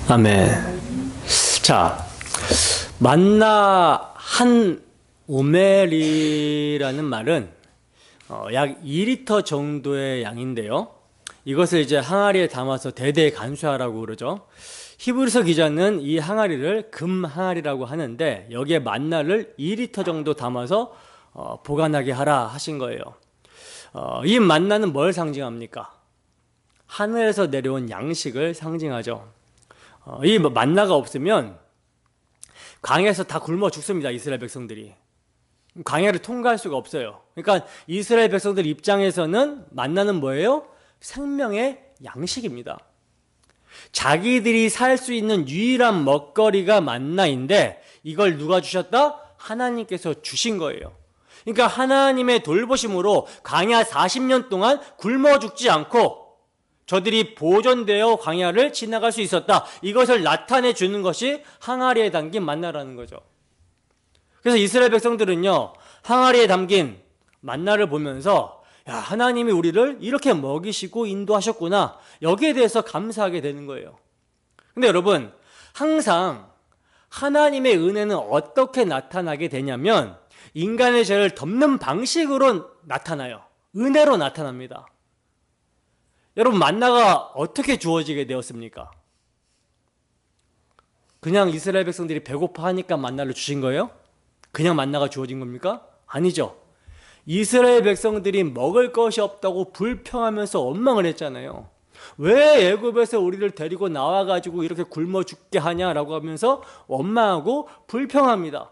아멘. 자, 만나 한 오멜이라는 말은 약 2리터 정도의 양인데요. 이것을 이제 항아리에 담아서 대대에 간수하라고 그러죠. 히브리서 기자는 이 항아리를 금 항아리라고 하는데 여기에 만나를 2리터 정도 담아서 보관하게 하라 하신 거예요. 이 만나는 뭘 상징합니까? 하늘에서 내려온 양식을 상징하죠. 이 만나가 없으면 광야에서 다 굶어 죽습니다. 이스라엘 백성들이. 광야를 통과할 수가 없어요. 그러니까 이스라엘 백성들 입장에서는 만나는 뭐예요? 생명의 양식입니다. 자기들이 살 수 있는 유일한 먹거리가 만나인데 이걸 누가 주셨다? 하나님께서 주신 거예요. 그러니까 하나님의 돌보심으로 광야 40년 동안 굶어 죽지 않고 저들이 보존되어 광야를 지나갈 수 있었다. 이것을 나타내 주는 것이 항아리에 담긴 만나라는 거죠. 그래서 이스라엘 백성들은요, 항아리에 담긴 만나를 보면서 야, 하나님이 우리를 이렇게 먹이시고 인도하셨구나. 여기에 대해서 감사하게 되는 거예요. 근데 여러분, 항상 하나님의 은혜는 어떻게 나타나게 되냐면 인간의 죄를 덮는 방식으로 나타나요. 은혜로 나타납니다. 여러분, 만나가 어떻게 주어지게 되었습니까? 그냥 이스라엘 백성들이 배고파하니까 만나를 주신 거예요? 그냥 만나가 주어진 겁니까? 아니죠. 이스라엘 백성들이 먹을 것이 없다고 불평하면서 원망을 했잖아요. 왜 애굽에서 우리를 데리고 나와가지고 이렇게 굶어 죽게 하냐라고 하면서 원망하고 불평합니다.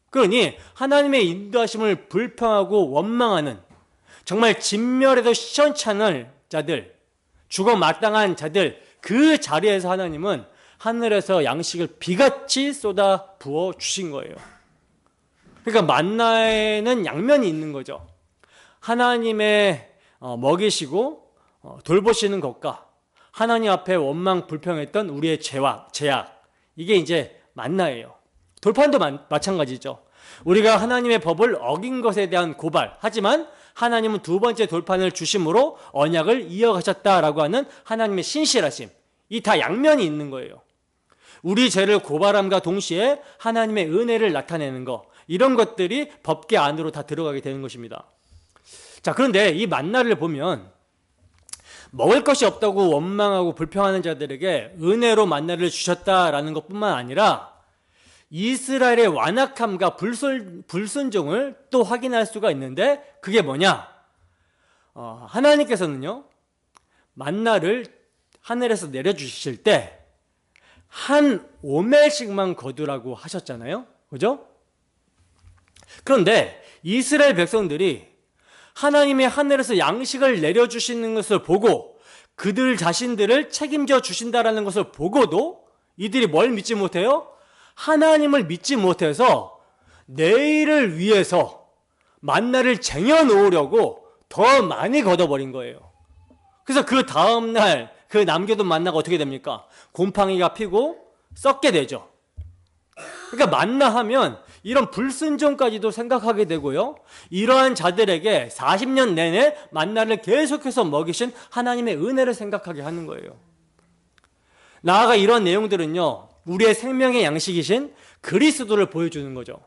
그러니 하나님의 인도하심을 불평하고 원망하는 정말 진멸에도 시원찮을 자들, 죽어 마땅한 자들, 그 자리에서 하나님은 하늘에서 양식을 비같이 쏟아 부어 주신 거예요. 그러니까 만나에는 양면이 있는 거죠. 하나님의 먹이시고 돌보시는 것과 하나님 앞에 원망 불평했던 우리의 죄악, 이게 이제 만나예요. 돌판도 마찬가지죠. 우리가 하나님의 법을 어긴 것에 대한 고발, 하지만 하나님은 두 번째 돌판을 주심으로 언약을 이어가셨다라고 하는 하나님의 신실하심, 이 다 양면이 있는 거예요. 우리 죄를 고발함과 동시에 하나님의 은혜를 나타내는 것, 이런 것들이 법계 안으로 다 들어가게 되는 것입니다. 자, 그런데 이 만나를 보면 먹을 것이 없다고 원망하고 불평하는 자들에게 은혜로 만나를 주셨다라는 것뿐만 아니라 이스라엘의 완악함과 불순종을 또 확인할 수가 있는데 그게 뭐냐? 하나님께서는요, 만나를 하늘에서 내려주실 때 한 오멜씩만 거두라고 하셨잖아요. 그죠? 그런데 이스라엘 백성들이 하나님의 하늘에서 양식을 내려주시는 것을 보고 그들 자신들을 책임져 주신다라는 것을 보고도 이들이 뭘 믿지 못해요? 하나님을 믿지 못해서 내일을 위해서 만나를 쟁여놓으려고 더 많이 걷어버린 거예요. 그래서 그 다음날 그 남겨둔 만나가 어떻게 됩니까? 곰팡이가 피고 썩게 되죠. 그러니까 만나 하면 이런 불순종까지도 생각하게 되고요. 이러한 자들에게 40년 내내 만나를 계속해서 먹이신 하나님의 은혜를 생각하게 하는 거예요. 나아가 이런 내용들은요, 우리의 생명의 양식이신 그리스도를 보여주는 거죠.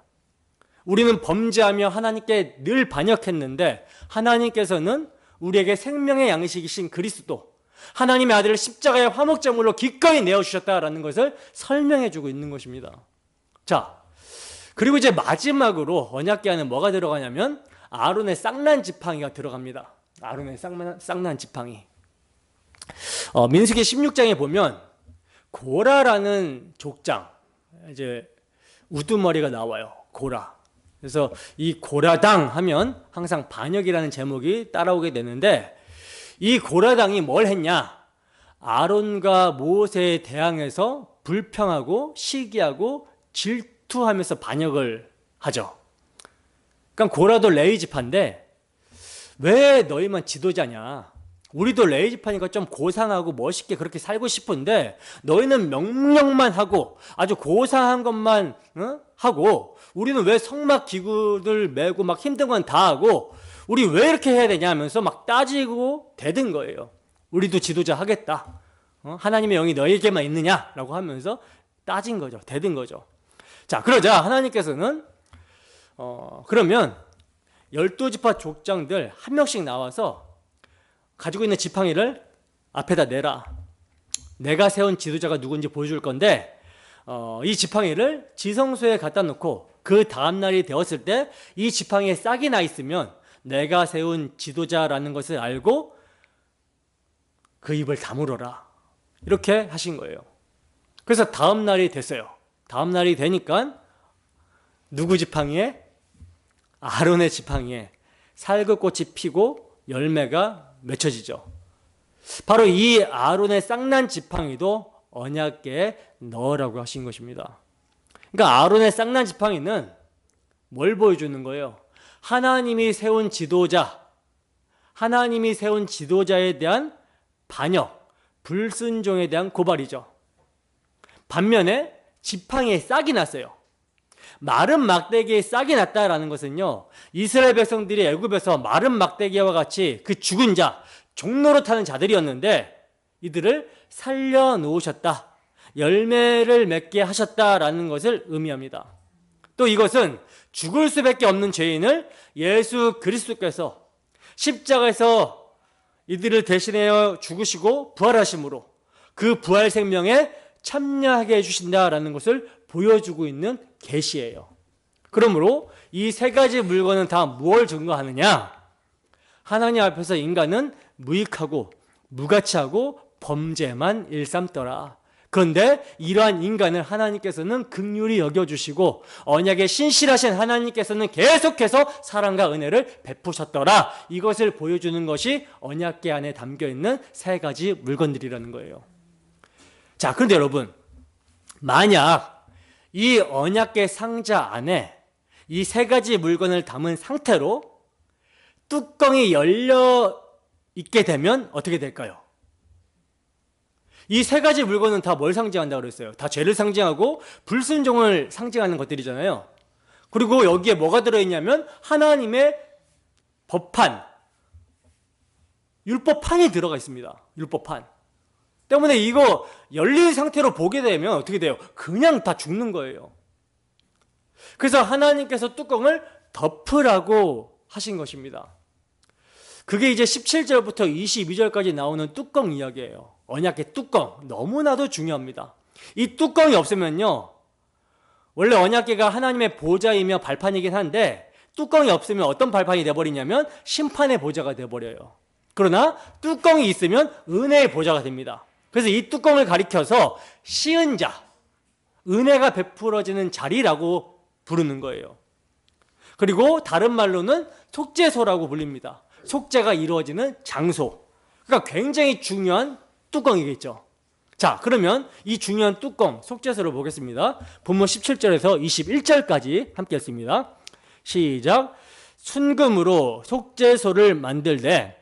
우리는 범죄하며 하나님께 늘 반역했는데 하나님께서는 우리에게 생명의 양식이신 그리스도, 하나님의 아들을 십자가의 화목제물로 기꺼이 내어주셨다라는 것을 설명해주고 있는 것입니다. 자, 그리고 이제 마지막으로 언약궤 안에 뭐가 들어가냐면 아론의 쌍난 지팡이가 들어갑니다. 아론의 쌍난 지팡이. 민수기 16장에 보면 고라라는 족장, 이제 우두머리가 나와요. 고라. 그래서 이 고라당 하면 항상 반역이라는 제목이 따라오게 되는데 이 고라당이 뭘 했냐? 아론과 모세에 대항해서 불평하고 시기하고 질투하면서 반역을 하죠. 그러니까 고라도 레위지파인데 왜 너희만 지도자냐? 우리도 레위지파니까 좀 고상하고 멋있게 그렇게 살고 싶은데 너희는 명령만 하고 아주 고상한 것만 하고 우리는 왜 성막 기구들 메고 막 힘든 건 다 하고 우리 왜 이렇게 해야 되냐 하면서 막 따지고 대든 거예요. 우리도 지도자 하겠다. 하나님의 영이 너에게만 있느냐라고 하면서 따진 거죠. 대든 거죠. 자, 그러자 하나님께서는 그러면 12지파 족장들 한 명씩 나와서 가지고 있는 지팡이를 앞에다 내라. 내가 세운 지도자가 누군지 보여줄 건데 이 지팡이를 지성소에 갖다 놓고 그 다음날이 되었을 때 이 지팡이에 싹이 나 있으면 내가 세운 지도자라는 것을 알고 그 입을 다물어라. 이렇게 하신 거예요. 그래서 다음날이 됐어요. 다음날이 되니까 누구 지팡이에? 아론의 지팡이에 살구꽃이 피고 열매가 맺혀지죠. 바로 이 아론의 싹난 지팡이도 언약궤에 넣으라고 하신 것입니다. 그러니까 아론의 싹난 지팡이는 뭘 보여주는 거예요? 하나님이 세운 지도자, 하나님이 세운 지도자에 대한 반역, 불순종에 대한 고발이죠. 반면에 지팡이에 싹이 났어요. 마른 막대기에 싹이 났다라는 것은요, 이스라엘 백성들이 애굽에서 마른 막대기와 같이 그 죽은 자, 종로로 타는 자들이었는데 이들을 살려놓으셨다, 열매를 맺게 하셨다라는 것을 의미합니다. 또 이것은 죽을 수밖에 없는 죄인을 예수 그리스도께서 십자가에서 이들을 대신하여 죽으시고 부활하심으로 그 부활 생명에 참여하게 해주신다라는 것을 보여주고 있는 계시예요. 그러므로 이 세 가지 물건은 다 무엇을 증거하느냐? 하나님 앞에서 인간은 무익하고 무가치하고 범죄만 일삼더라. 그런데 이러한 인간을 하나님께서는 긍휼히 여겨주시고 언약에 신실하신 하나님께서는 계속해서 사랑과 은혜를 베푸셨더라. 이것을 보여주는 것이 언약궤 안에 담겨있는 세 가지 물건들이라는 거예요. 자, 그런데 여러분, 만약 이 언약궤 상자 안에 이 세 가지 물건을 담은 상태로 뚜껑이 열려 있게 되면 어떻게 될까요? 이 세 가지 물건은 다 뭘 상징한다고 그랬어요? 다 죄를 상징하고 불순종을 상징하는 것들이잖아요. 그리고 여기에 뭐가 들어있냐면 하나님의 법판, 율법판이 들어가 있습니다. 율법판 때문에 이거 열린 상태로 보게 되면 어떻게 돼요? 그냥 다 죽는 거예요. 그래서 하나님께서 뚜껑을 덮으라고 하신 것입니다. 그게 이제 17절부터 22절까지 나오는 뚜껑 이야기예요. 언약궤 뚜껑, 너무나도 중요합니다. 이 뚜껑이 없으면요, 원래 언약궤가 하나님의 보좌이며 발판이긴 한데 뚜껑이 없으면 어떤 발판이 돼버리냐면 심판의 보좌가 돼버려요. 그러나 뚜껑이 있으면 은혜의 보좌가 됩니다. 그래서 이 뚜껑을 가리켜서 시은 자, 은혜가 베풀어지는 자리라고 부르는 거예요. 그리고 다른 말로는 속죄소라고 불립니다. 속죄가 이루어지는 장소. 그러니까 굉장히 중요한 뚜껑이겠죠. 자, 그러면 이 중요한 뚜껑, 속죄소를 보겠습니다. 본문 17절에서 21절까지 함께 했습니다. 시작. 순금으로 속죄소를 만들되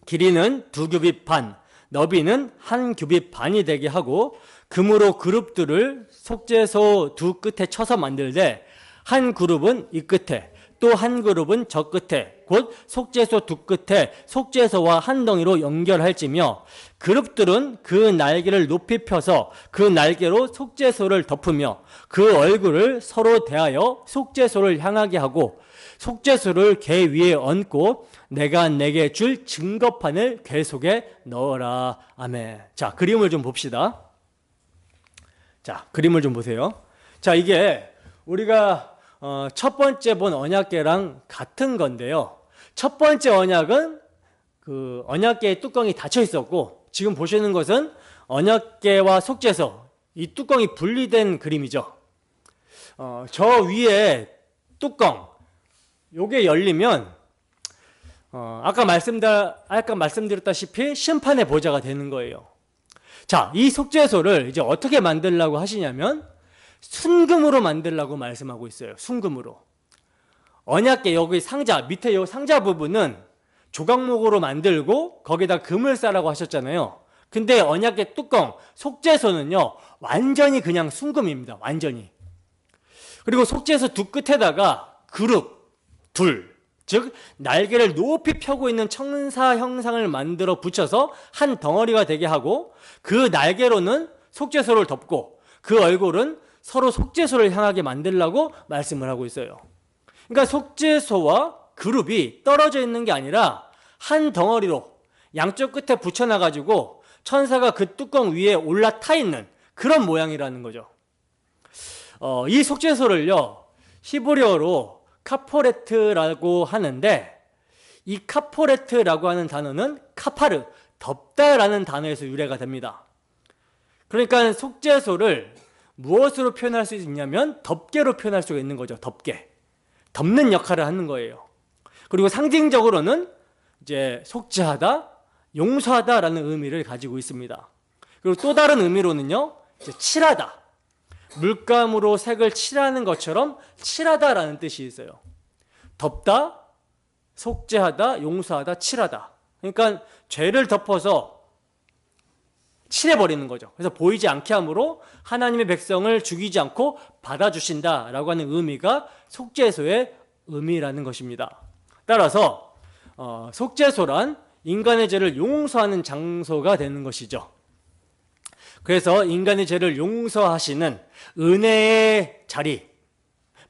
길이는 2규빗 반, 너비는 1규빗 반이 되게 하고 금으로 그룹들을 속죄소 두 끝에 쳐서 만들되 한 그룹은 이 끝에 또 한 그룹은 저 끝에 곧 속죄소 두 끝에 속죄소와 한 덩이로 연결할지며 그룹들은 그 날개를 높이 펴서 그 날개로 속죄소를 덮으며 그 얼굴을 서로 대하여 속죄소를 향하게 하고 속죄소를 궤 위에 얹고 내가 내게 줄 증거판을 궤 속에 넣어라. 아멘. 자, 그림을 좀 봅시다. 자, 그림을 좀 보세요. 자, 이게 우리가 첫 번째 본 언약궤랑 같은 건데요. 첫 번째 언약은 그 언약궤의 뚜껑이 닫혀 있었고, 지금 보시는 것은 언약궤와 속죄소, 이 뚜껑이 분리된 그림이죠. 저 위에 뚜껑, 요게 열리면 아까 말씀드렸다시피 심판의 보좌가 되는 거예요. 자, 이 속죄소를 이제 어떻게 만들려고 하시냐면 순금으로 만들라고 말씀하고 있어요. 순금으로. 언약궤 여기 상자, 밑에 이 상자 부분은 조각목으로 만들고 거기다 금을 싸라고 하셨잖아요. 근데 언약궤 뚜껑, 속죄소는요, 완전히 그냥 순금입니다. 완전히. 그리고 속죄소 두 끝에다가 그룹 둘, 즉 날개를 높이 펴고 있는 천사 형상을 만들어 붙여서 한 덩어리가 되게 하고, 그 날개로는 속죄소를 덮고 그 얼굴은 서로 속죄소를 향하게 만들라고 말씀을 하고 있어요. 그러니까 속죄소와 그룹이 떨어져 있는 게 아니라 한 덩어리로 양쪽 끝에 붙여놔가지고 천사가 그 뚜껑 위에 올라타 있는 그런 모양이라는 거죠. 이 속죄소를요, 히브리어로 카포레트라고 하는데, 이 카포레트라고 하는 단어는 카파르, 덮다라는 단어에서 유래가 됩니다. 그러니까 속죄소를 무엇으로 표현할 수 있냐면 덮개로 표현할 수가 있는 거죠. 덮개. 덮는 역할을 하는 거예요. 그리고 상징적으로는 이제 속죄하다, 용서하다라는 의미를 가지고 있습니다. 그리고 또 다른 의미로는요, 이제 칠하다. 물감으로 색을 칠하는 것처럼 칠하다라는 뜻이 있어요. 덮다, 속죄하다, 용서하다, 칠하다. 그러니까 죄를 덮어서 칠해버리는 거죠. 그래서 보이지 않게 함으로 하나님의 백성을 죽이지 않고 받아주신다라고 하는 의미가 속죄소의 의미라는 것입니다. 따라서 속죄소란 인간의 죄를 용서하는 장소가 되는 것이죠. 그래서 인간의 죄를 용서하시는 은혜의 자리,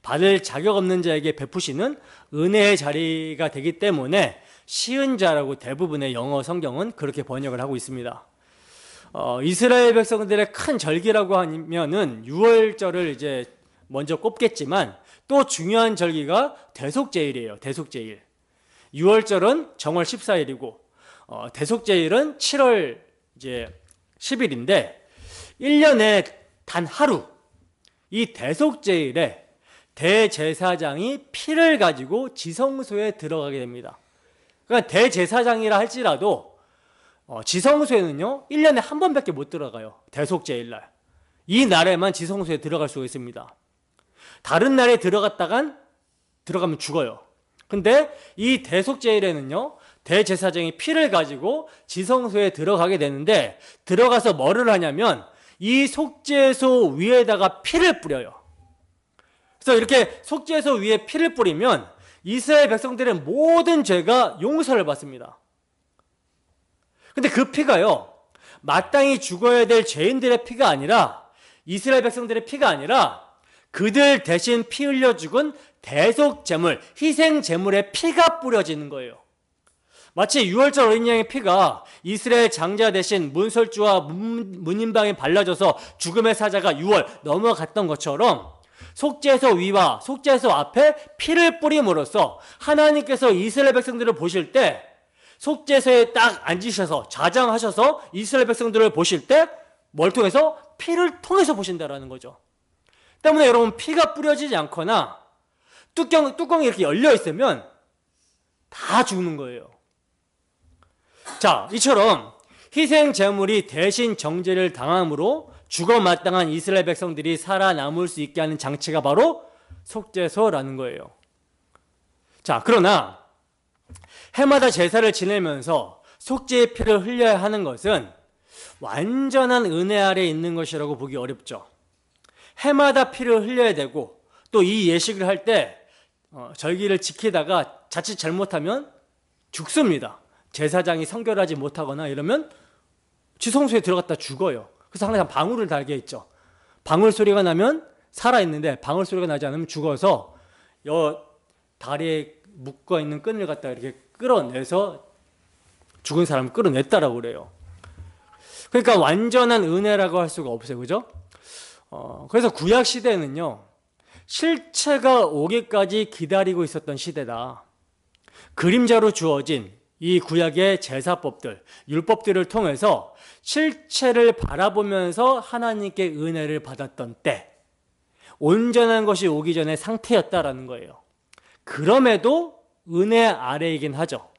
받을 자격 없는 자에게 베푸시는 은혜의 자리가 되기 때문에 시은자라고 대부분의 영어 성경은 그렇게 번역을 하고 있습니다. 이스라엘 백성들의 큰 절기라고 하면은 유월절을 이제 먼저 꼽겠지만, 또 중요한 절기가 대속제일이에요. 대속제일. 유월절은 정월 14일이고 대속제일은 7월 이제 10일인데 1년에 단 하루, 이 대속제일에 대제사장이 피를 가지고 지성소에 들어가게 됩니다. 그러니까 대제사장이라 할지라도 지성소에는요 1년에 한 번밖에 못 들어가요. 대속제일날. 이 날에만 지성소에 들어갈 수가 있습니다. 다른 날에 들어가면 죽어요. 근데 이 대속제일에는요 대제사장이 피를 가지고 지성소에 들어가게 되는데, 들어가서 뭐를 하냐면 이 속죄소 위에다가 피를 뿌려요. 그래서 이렇게 속죄소 위에 피를 뿌리면 이스라엘 백성들의 모든 죄가 용서를 받습니다. 근데 그 피가요, 마땅히 죽어야 될 죄인들의 피가 아니라, 이스라엘 백성들의 피가 아니라 그들 대신 피 흘려 죽은 대속제물, 희생제물의 피가 뿌려지는 거예요. 마치 유월절 어린 양의 피가 이스라엘 장자 대신 문설주와 문인방에 발라져서 죽음의 사자가 유월 넘어갔던 것처럼, 속죄소 위와 속죄소 앞에 피를 뿌림으로써 하나님께서 이스라엘 백성들을 보실 때, 속죄소에 딱 앉으셔서 좌장하셔서 이스라엘 백성들을 보실 때 뭘 통해서? 피를 통해서 보신다라는 거죠. 때문에 여러분, 피가 뿌려지지 않거나 뚜껑이 이렇게 열려 있으면 다 죽는 거예요. 자, 이처럼 희생 제물이 대신 정죄를 당함으로 죽어 마땅한 이스라엘 백성들이 살아남을 수 있게 하는 장치가 바로 속죄소라는 거예요. 자, 그러나 해마다 제사를 지내면서 속죄의 피를 흘려야 하는 것은 완전한 은혜 아래에 있는 것이라고 보기 어렵죠. 해마다 피를 흘려야 되고, 또 이 예식을 할 때 절기를 지키다가 자칫 잘못하면 죽습니다. 제사장이 성결하지 못하거나 이러면 지성소에 들어갔다 죽어요. 그래서 항상 방울을 달게 있죠. 방울 소리가 나면 살아있는데 방울 소리가 나지 않으면 죽어서 다리에 묶어있는 끈을 갖다가 이렇게 끌어내서 죽은 사람을 끌어냈다라고 그래요. 그러니까 완전한 은혜라고 할 수가 없어요. 그죠? 그래서 구약 시대는요, 실체가 오기까지 기다리고 있었던 시대다. 그림자로 주어진 이 구약의 제사법들, 율법들을 통해서 실체를 바라보면서 하나님께 은혜를 받았던 때, 온전한 것이 오기 전의 상태였다라는 거예요. 그럼에도 은혜 아래이긴 하죠.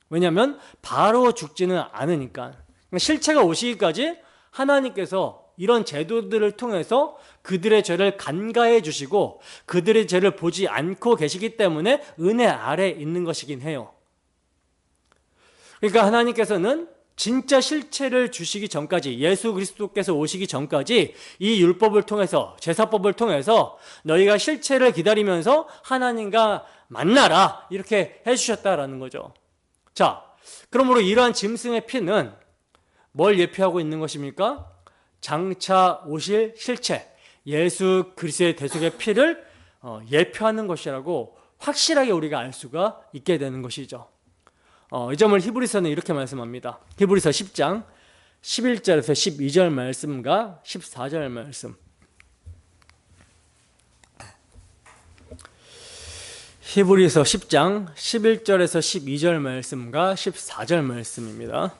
왜냐하면 바로 죽지는 않으니까. 실체가 오시기까지 하나님께서 이런 제도들을 통해서 그들의 죄를 간과해 주시고 그들의 죄를 보지 않고 계시기 때문에 은혜 아래 있는 것이긴 해요. 그러니까 하나님께서는 진짜 실체를 주시기 전까지, 예수 그리스도께서 오시기 전까지 이 율법을 통해서, 제사법을 통해서 너희가 실체를 기다리면서 하나님과 만나라, 이렇게 해주셨다라는 거죠. 자, 그러므로 이러한 짐승의 피는 뭘 예표하고 있는 것입니까? 장차 오실 실체, 예수 그리스도의 대속의 피를 예표하는 것이라고 확실하게 우리가 알 수가 있게 되는 것이죠. 이 점을 히브리서는 이렇게 말씀합니다. 히브리서 10장 11절에서 12절 말씀과 14절 말씀. 히브리서 10장 11절에서 12절 말씀과 14절 말씀입니다.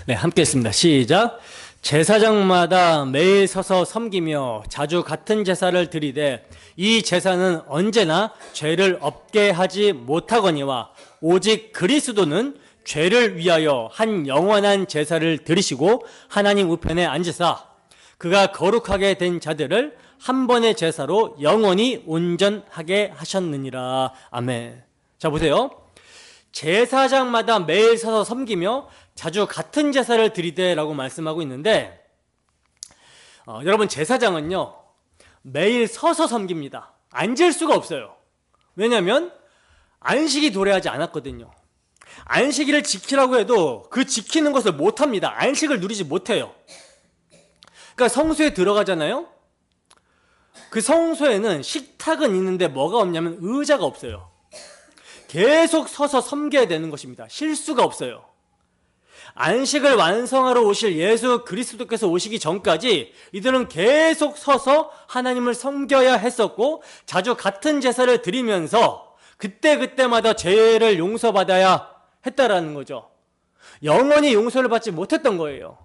네, 함께 했습니다. 시작. 제사장마다 매일 서서 섬기며 자주 같은 제사를 드리되 이 제사는 언제나 죄를 없게 하지 못하거니와 오직 그리스도는 죄를 위하여 한 영원한 제사를 드리시고 하나님 우편에 앉으사 그가 거룩하게 된 자들을 한 번의 제사로 영원히 온전하게 하셨느니라. 아멘. 자, 보세요. 제사장마다 매일 서서 섬기며 자주 같은 제사를 드리되 라고 말씀하고 있는데, 여러분, 제사장은요 매일 서서 섬깁니다. 앉을 수가 없어요. 왜냐하면 안식이 도래하지 않았거든요. 안식일을 지키라고 해도 그 지키는 것을 못합니다. 안식을 누리지 못해요. 그러니까 성소에 들어가잖아요. 그 성소에는 식탁은 있는데 뭐가 없냐면 의자가 없어요. 계속 서서 섬겨야 되는 것입니다. 쉴 수가 없어요. 안식을 완성하러 오실 예수 그리스도께서 오시기 전까지 이들은 계속 서서 하나님을 섬겨야 했었고, 자주 같은 제사를 드리면서 그때그때마다 죄를 용서받아야 했다라는 거죠. 영원히 용서를 받지 못했던 거예요.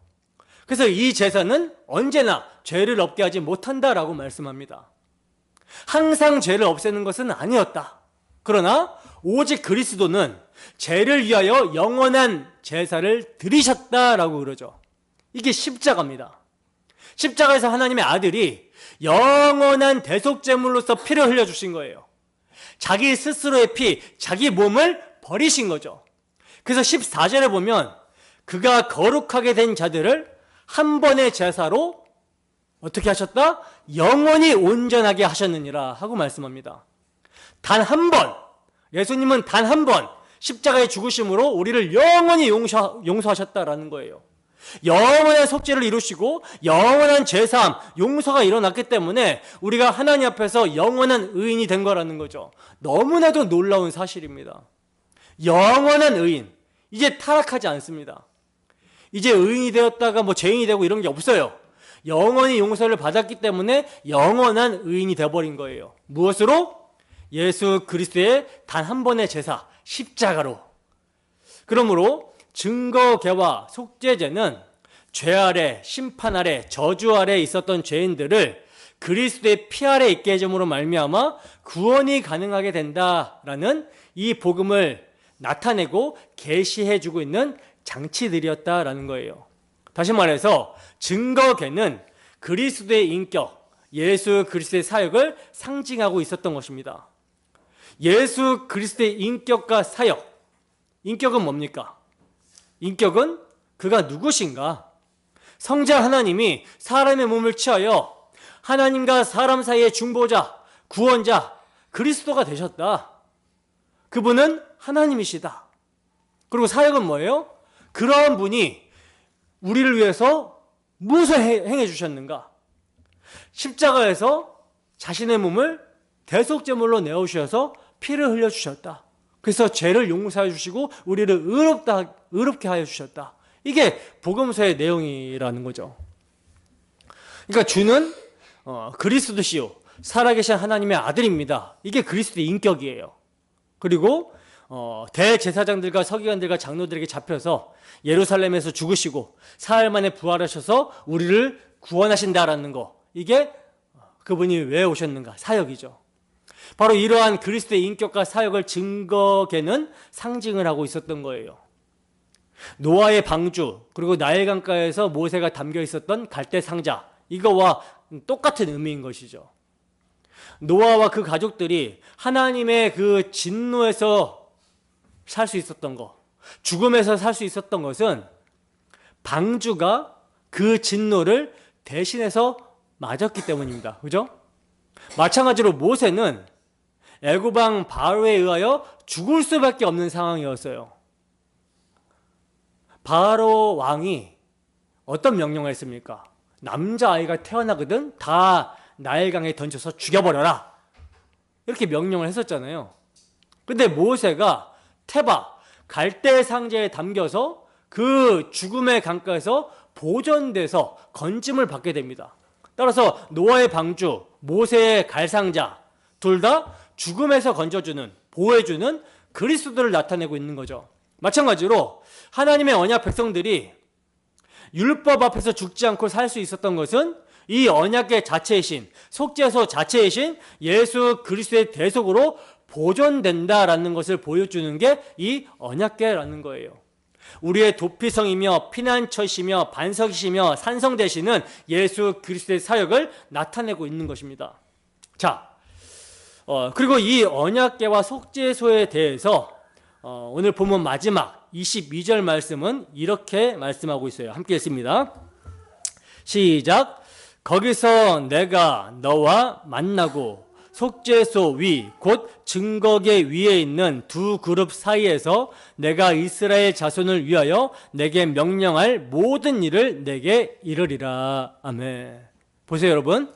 그래서 이 제사는 언제나 죄를 없게 하지 못한다라고 말씀합니다. 항상 죄를 없애는 것은 아니었다. 그러나 오직 그리스도는 죄를 위하여 영원한 제사를 드리셨다라고 그러죠. 이게 십자가입니다. 십자가에서 하나님의 아들이 영원한 대속제물로서 피를 흘려주신 거예요. 자기 스스로의 피, 자기 몸을 버리신 거죠. 그래서 14절에 보면 그가 거룩하게 된 자들을 한 번의 제사로 어떻게 하셨다? 영원히 온전하게 하셨느니라 하고 말씀합니다. 단 한 번, 예수님은 단 한 번 십자가의 죽으심으로 우리를 영원히 용서하셨다라는 거예요. 영원한 속죄를 이루시고 영원한 죄사함, 용서가 일어났기 때문에 우리가 하나님 앞에서 영원한 의인이 된 거라는 거죠. 너무나도 놀라운 사실입니다. 영원한 의인, 이제 타락하지 않습니다. 이제 의인이 되었다가 죄인이 되고 이런 게 없어요. 영원히 용서를 받았기 때문에 영원한 의인이 되어버린 거예요. 무엇으로? 예수 그리스도의 단 한 번의 제사, 십자가로. 그러므로 증거계와 속죄제는 죄 아래, 심판 아래, 저주 아래 있었던 죄인들을 그리스도의 피 아래 있게 해줌으로 말미암아 구원이 가능하게 된다라는 이 복음을 나타내고 계시해주고 있는 장치들이었다라는 거예요. 다시 말해서 증거계는 그리스도의 인격, 예수 그리스도의 사역을 상징하고 있었던 것입니다. 예수 그리스도의 인격과 사역, 인격은 뭡니까? 인격은 그가 누구신가? 성자 하나님이 사람의 몸을 취하여 하나님과 사람 사이의 중보자, 구원자, 그리스도가 되셨다. 그분은 하나님이시다. 그리고 사역은 뭐예요? 그러한 분이 우리를 위해서 무엇을 행해 주셨는가? 십자가에서 자신의 몸을 대속제물로 내어주셔서 피를 흘려주셨다. 그래서 죄를 용서해 주시고 우리를 의롭게 하여 주셨다. 이게 복음서의 내용이라는 거죠. 그러니까 주는 그리스도시요 살아계신 하나님의 아들입니다. 이게 그리스도의 인격이에요. 그리고 대제사장들과 서기관들과 장로들에게 잡혀서 예루살렘에서 죽으시고 사흘 만에 부활하셔서 우리를 구원하신다라는 거, 이게 그분이 왜 오셨는가? 사역이죠. 바로 이러한 그리스도의 인격과 사역을 증거계는 상징을 하고 있었던 거예요. 노아의 방주, 그리고 나일강가에서 모세가 담겨 있었던 갈대 상자, 이거와 똑같은 의미인 것이죠. 노아와 그 가족들이 하나님의 그 진노에서 살 수 있었던 것, 죽음에서 살 수 있었던 것은 방주가 그 진노를 대신해서 맞았기 때문입니다. 그죠? 마찬가지로 모세는 애굽 왕 바로에 의하여 죽을 수밖에 없는 상황이었어요. 바로 왕이 어떤 명령을 했습니까? 남자아이가 태어나거든 다 나일강에 던져서 죽여버려라, 이렇게 명령을 했었잖아요. 근데 모세가 테바 갈대 상자에 담겨서 그 죽음의 강가에서 보존돼서 건짐을 받게 됩니다. 따라서 노아의 방주, 모세의 갈상자 둘 다 죽음에서 건져주는, 보호해주는 그리스도를 나타내고 있는 거죠. 마찬가지로 하나님의 언약 백성들이 율법 앞에서 죽지 않고 살 수 있었던 것은 이 언약의 자체이신, 속죄소 자체이신 예수 그리스도의 대속으로 보존된다라는 것을 보여주는 게 이 언약궤라는 거예요. 우리의 도피성이며 피난처시며 반석이시며 산성 되시는 예수 그리스도의 사역을 나타내고 있는 것입니다. 자, 그리고 이 언약궤와 속죄소에 대해서 오늘 본문 마지막 22절 말씀은 이렇게 말씀하고 있어요. 함께 읽습니다. 시작. 거기서 내가 너와 만나고 속죄소 위 곧 증거궤 위에 있는 두 그룹 사이에서 내가 이스라엘 자손을 위하여 내게 명령할 모든 일을 내게 이르리라. 아멘. 보세요 여러분,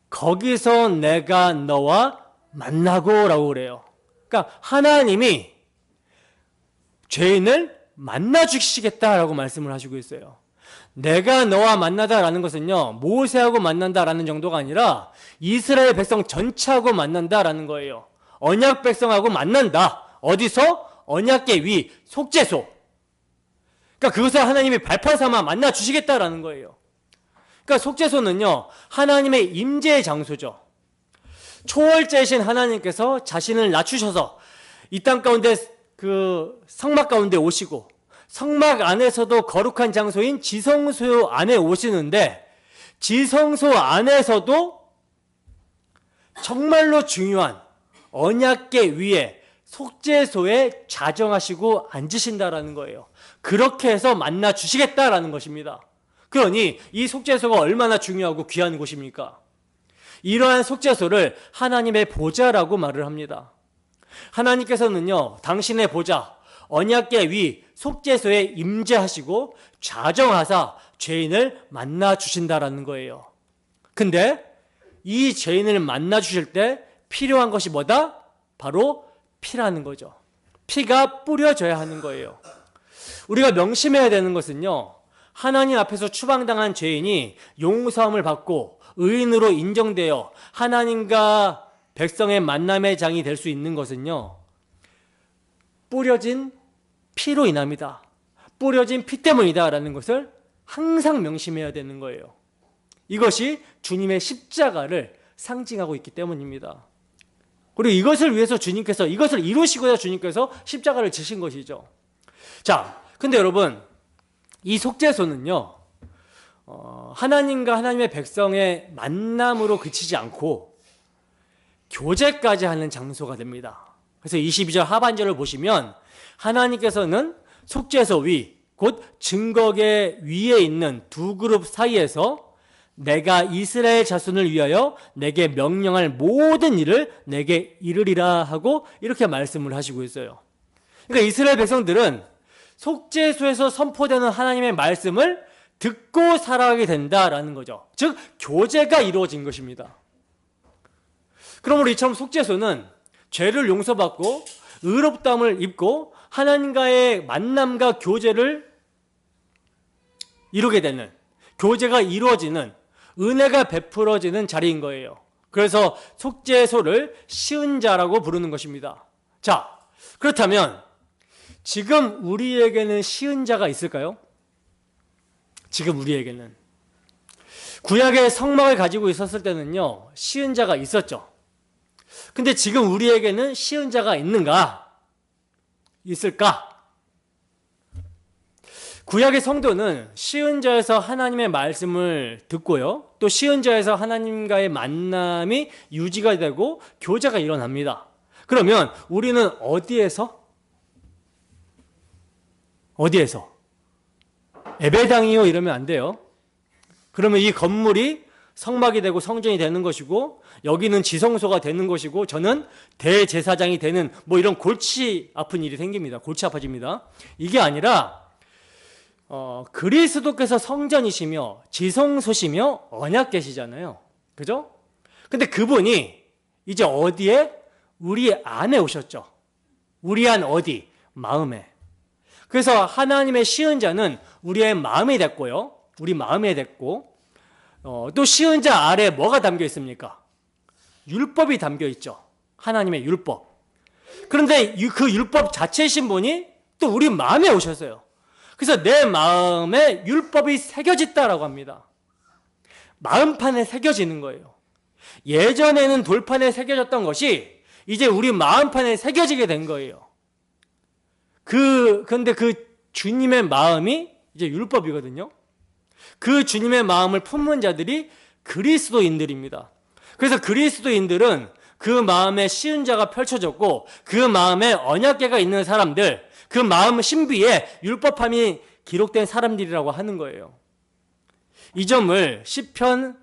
거기서 내가 너와 만나고 라고 그래요. 그러니까 하나님이 죄인을 만나 주시겠다라고 말씀을 하시고 있어요. 내가 너와 만나다라는 것은요, 모세하고 만난다라는 정도가 아니라 이스라엘 백성 전체하고 만난다라는 거예요. 언약 백성하고 만난다. 어디서? 언약궤 위, 속죄소. 그러니까 그것을 하나님이 발판 삼아 만나 주시겠다라는 거예요. 그러니까 속죄소는요, 하나님의 임재의 장소죠. 초월자이신 하나님께서 자신을 낮추셔서 이 땅 가운데 그 성막 가운데 오시고 성막 안에서도 거룩한 장소인 지성소 안에 오시는데, 지성소 안에서도 정말로 중요한 언약궤 위에 속죄소에 자정하시고 앉으신다라는 거예요. 그렇게 해서 만나 주시겠다라는 것입니다. 그러니 이 속죄소가 얼마나 중요하고 귀한 곳입니까? 이러한 속죄소를 하나님의 보좌라고 말을 합니다. 하나님께서는요, 당신의 보좌 언약궤 위 속죄소에 임재하시고 좌정하사 죄인을 만나 주신다라는 거예요. 근데 이 죄인을 만나 주실 때 필요한 것이 뭐다? 바로 피라는 거죠. 피가 뿌려져야 하는 거예요. 우리가 명심해야 되는 것은요, 하나님 앞에서 추방당한 죄인이 용서함을 받고 의인으로 인정되어 하나님과 백성의 만남의 장이 될 수 있는 것은요, 뿌려진 피로 인합니다. 뿌려진 피 때문이다 라는 것을 항상 명심해야 되는 거예요. 이것이 주님의 십자가를 상징하고 있기 때문입니다. 그리고 이것을 위해서 주님께서, 이것을 이루시고자 주님께서 십자가를 지신 것이죠. 자, 근데 여러분, 이 속죄소는요, 하나님과 하나님의 백성의 만남으로 그치지 않고 교제까지 하는 장소가 됩니다. 그래서 22절 하반절을 보시면 하나님께서는 속죄소 위, 곧 증거궤 위에 있는 두 그룹 사이에서 내가 이스라엘 자손을 위하여 내게 명령할 모든 일을 내게 이르리라 하고 이렇게 말씀을 하시고 있어요. 그러니까 이스라엘 백성들은 속죄소에서 선포되는 하나님의 말씀을 듣고 살아가게 된다라는 거죠. 즉 교제가 이루어진 것입니다. 그러므로 이처럼 속죄소는 죄를 용서받고 의롭다함을 입고 하나님과의 만남과 교제를 이루게 되는, 교제가 이루어지는, 은혜가 베풀어지는 자리인 거예요. 그래서 속죄소를 쉬운 자라고 부르는 것입니다. 자, 그렇다면 지금 우리에게는 쉬운 자가 있을까요? 지금 우리에게는. 구약의 성막을 가지고 있었을 때는요, 쉬운 자가 있었죠. 근데 지금 우리에게는 쉬운 자가 있는가? 있을까? 구약의 성도는 시은자에서 하나님의 말씀을 듣고요, 또 시은자에서 하나님과의 만남이 유지가 되고 교제가 일어납니다. 그러면 우리는 어디에서 예배당이요 이러면 안 돼요. 그러면 이 건물이 성막이 되고 성전이 되는 것이고, 여기는 지성소가 되는 것이고, 저는 대제사장이 되는 이런 골치 아픈 일이 생깁니다. 골치 아파집니다. 이게 아니라 그리스도께서 성전이시며 지성소시며 언약계시잖아요. 그죠? 근데 그분이 이제 어디에? 우리 안에 오셨죠. 우리 안 어디? 마음에. 그래서 하나님의 시은자는 우리의 마음이 됐고요, 우리 마음에 됐고, 또 시은자 아래 뭐가 담겨 있습니까? 율법이 담겨 있죠. 하나님의 율법. 그런데 그 율법 자체이신 분이 또 우리 마음에 오셨어요. 그래서 내 마음에 율법이 새겨졌다라고 합니다. 마음판에 새겨지는 거예요. 예전에는 돌판에 새겨졌던 것이 이제 우리 마음판에 새겨지게 된 거예요. 그런데 그 주님의 마음이 이제 율법이거든요. 그 주님의 마음을 품는 자들이 그리스도인들입니다. 그래서 그리스도인들은 그 마음에 시은자가 펼쳐졌고, 그 마음에 언약궤가 있는 사람들, 그 마음 신비에 율법함이 기록된 사람들이라고 하는 거예요. 이 점을 시편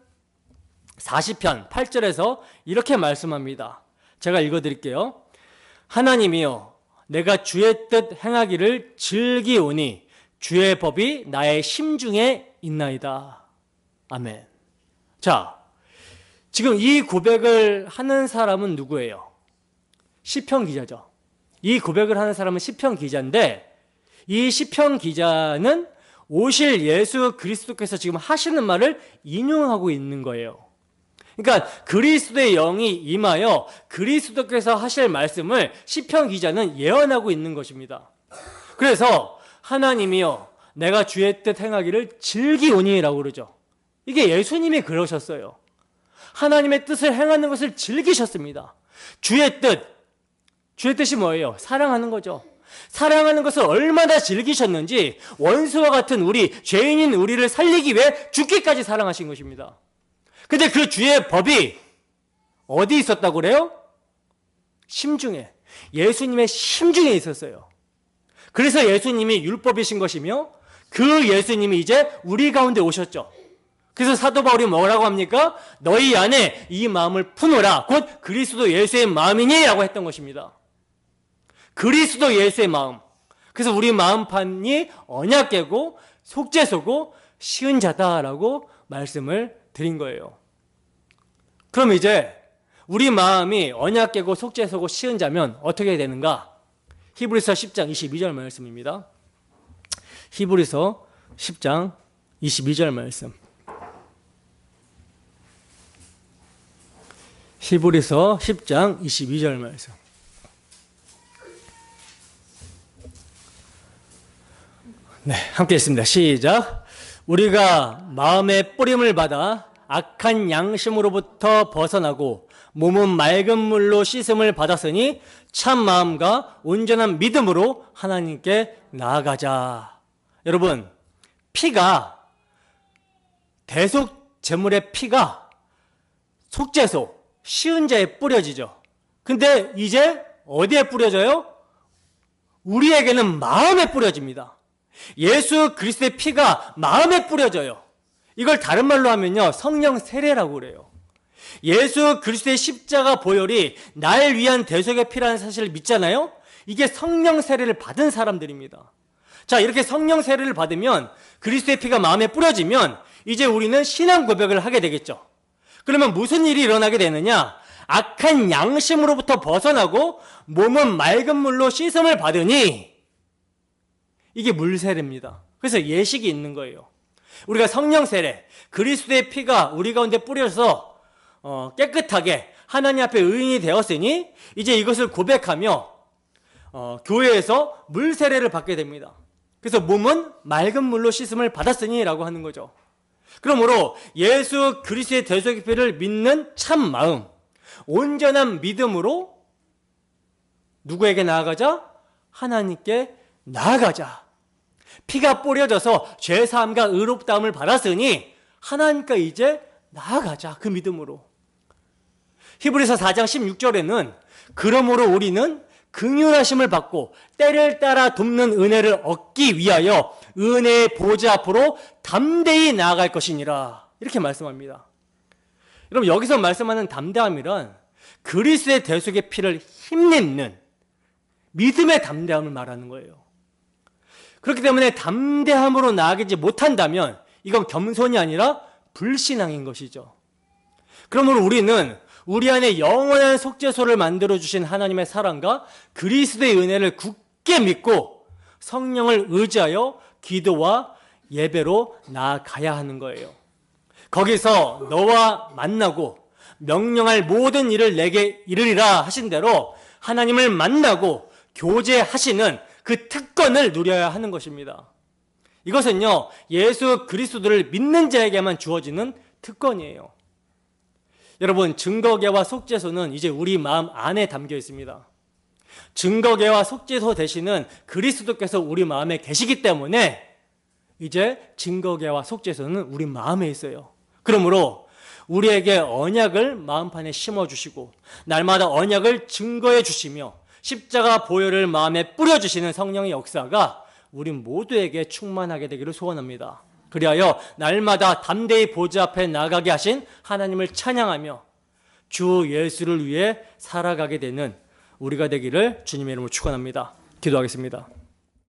40편 8절에서 이렇게 말씀합니다. 제가 읽어드릴게요. 하나님이여, 내가 주의 뜻 행하기를 즐기오니 주의 법이 나의 심중에 있나이다. 아멘. 자, 지금 이 고백을 하는 사람은 누구예요? 시편 기자죠. 이 고백을 하는 사람은 시편 기자인데, 이 시편 기자는 오실 예수 그리스도께서 지금 하시는 말을 인용하고 있는 거예요. 그러니까 그리스도의 영이 임하여 그리스도께서 하실 말씀을 시편 기자는 예언하고 있는 것입니다. 그래서 하나님이여, 내가 주의 뜻 행하기를 즐기오니라고 그러죠. 이게 예수님이 그러셨어요. 하나님의 뜻을 행하는 것을 즐기셨습니다. 주의 뜻이 뭐예요? 사랑하는 거죠. 사랑하는 것을 얼마나 즐기셨는지, 원수와 같은 죄인인 우리를 살리기 위해 죽기까지 사랑하신 것입니다. 근데 그 주의 법이 어디 있었다고 그래요? 심중에, 예수님의 심중에 있었어요. 그래서 예수님이 율법이신 것이며, 그 예수님이 이제 우리 가운데 오셨죠. 그래서 사도 바울이 뭐라고 합니까? 너희 안에 이 마음을 품어라, 곧 그리스도 예수의 마음이니 라고 했던 것입니다. 그리스도 예수의 마음. 그래서 우리 마음판이 언약궤고 속죄소고 시은자다라고 말씀을 드린 거예요. 그럼 이제 우리 마음이 언약궤고 속죄소고 시은자면 어떻게 되는가? 히브리서 10장 22절 말씀입니다. 히브리서 10장 22절 말씀. 히브리서 10장 22절 말씀. 네, 함께 했습니다. 시작. 우리가 마음의 뿌림을 받아 악한 양심으로부터 벗어나고 몸은 맑은 물로 씻음을 받았으니 참 마음과 온전한 믿음으로 하나님께 나아가자. 여러분, 대속 제물의 피가 속죄소, 시은자에 뿌려지죠. 근데 이제 어디에 뿌려져요? 우리에게는 마음에 뿌려집니다. 예수 그리스도의 피가 마음에 뿌려져요. 이걸 다른 말로 하면요, 성령 세례라고 그래요. 예수 그리스도의 십자가 보혈이 날 위한 대속의 피라는 사실을 믿잖아요. 이게 성령 세례를 받은 사람들입니다. 자, 이렇게 성령 세례를 받으면, 그리스도의 피가 마음에 뿌려지면 이제 우리는 신앙 고백을 하게 되겠죠. 그러면 무슨 일이 일어나게 되느냐? 악한 양심으로부터 벗어나고 몸은 맑은 물로 씻음을 받으니, 이게 물세례입니다. 그래서 예식이 있는 거예요. 우리가 성령 세례, 그리스도의 피가 우리 가운데 뿌려서 깨끗하게 하나님 앞에 의인이 되었으니 이제 이것을 고백하며 교회에서 물세례를 받게 됩니다. 그래서 몸은 맑은 물로 씻음을 받았으니 라고 하는 거죠. 그러므로 예수 그리스도의 대속의 피를 믿는 참 마음, 온전한 믿음으로 누구에게 나아가자? 하나님께 나아가자. 피가 뿌려져서 죄사함과 의롭다함을 받았으니 하나님께 이제 나아가자. 그 믿음으로. 히브리서 4장 16절에는 그러므로 우리는 긍휼하심을 받고 때를 따라 돕는 은혜를 얻기 위하여 은혜의 보좌 앞으로 담대히 나아갈 것이니라. 이렇게 말씀합니다. 여러분, 여기서 말씀하는 담대함이란 그리스도의 대속의 피를 힘입는 믿음의 담대함을 말하는 거예요. 그렇기 때문에 담대함으로 나아가지 못한다면 이건 겸손이 아니라 불신앙인 것이죠. 그러므로 우리는 우리 안에 영원한 속죄소를 만들어주신 하나님의 사랑과 그리스도의 은혜를 굳게 믿고 성령을 의지하여 기도와 예배로 나아가야 하는 거예요. 거기서 너와 만나고 명령할 모든 일을 내게 이르리라 하신 대로 하나님을 만나고 교제하시는 그 특권을 누려야 하는 것입니다. 이것은요, 예수 그리스도를 믿는 자에게만 주어지는 특권이에요. 여러분, 증거계와 속죄소는 이제 우리 마음 안에 담겨 있습니다. 증거계와 속죄소 되시는 그리스도께서 우리 마음에 계시기 때문에 이제 증거계와 속죄소는 우리 마음에 있어요. 그러므로 우리에게 언약을 마음판에 심어주시고 날마다 언약을 증거해 주시며 십자가 보혈을 마음에 뿌려주시는 성령의 역사가 우리 모두에게 충만하게 되기를 소원합니다. 그리하여 날마다 담대히 보좌 앞에 나가게 하신 하나님을 찬양하며 주 예수를 위해 살아가게 되는 우리가 되기를 주님의 이름으로 축원합니다. 기도하겠습니다.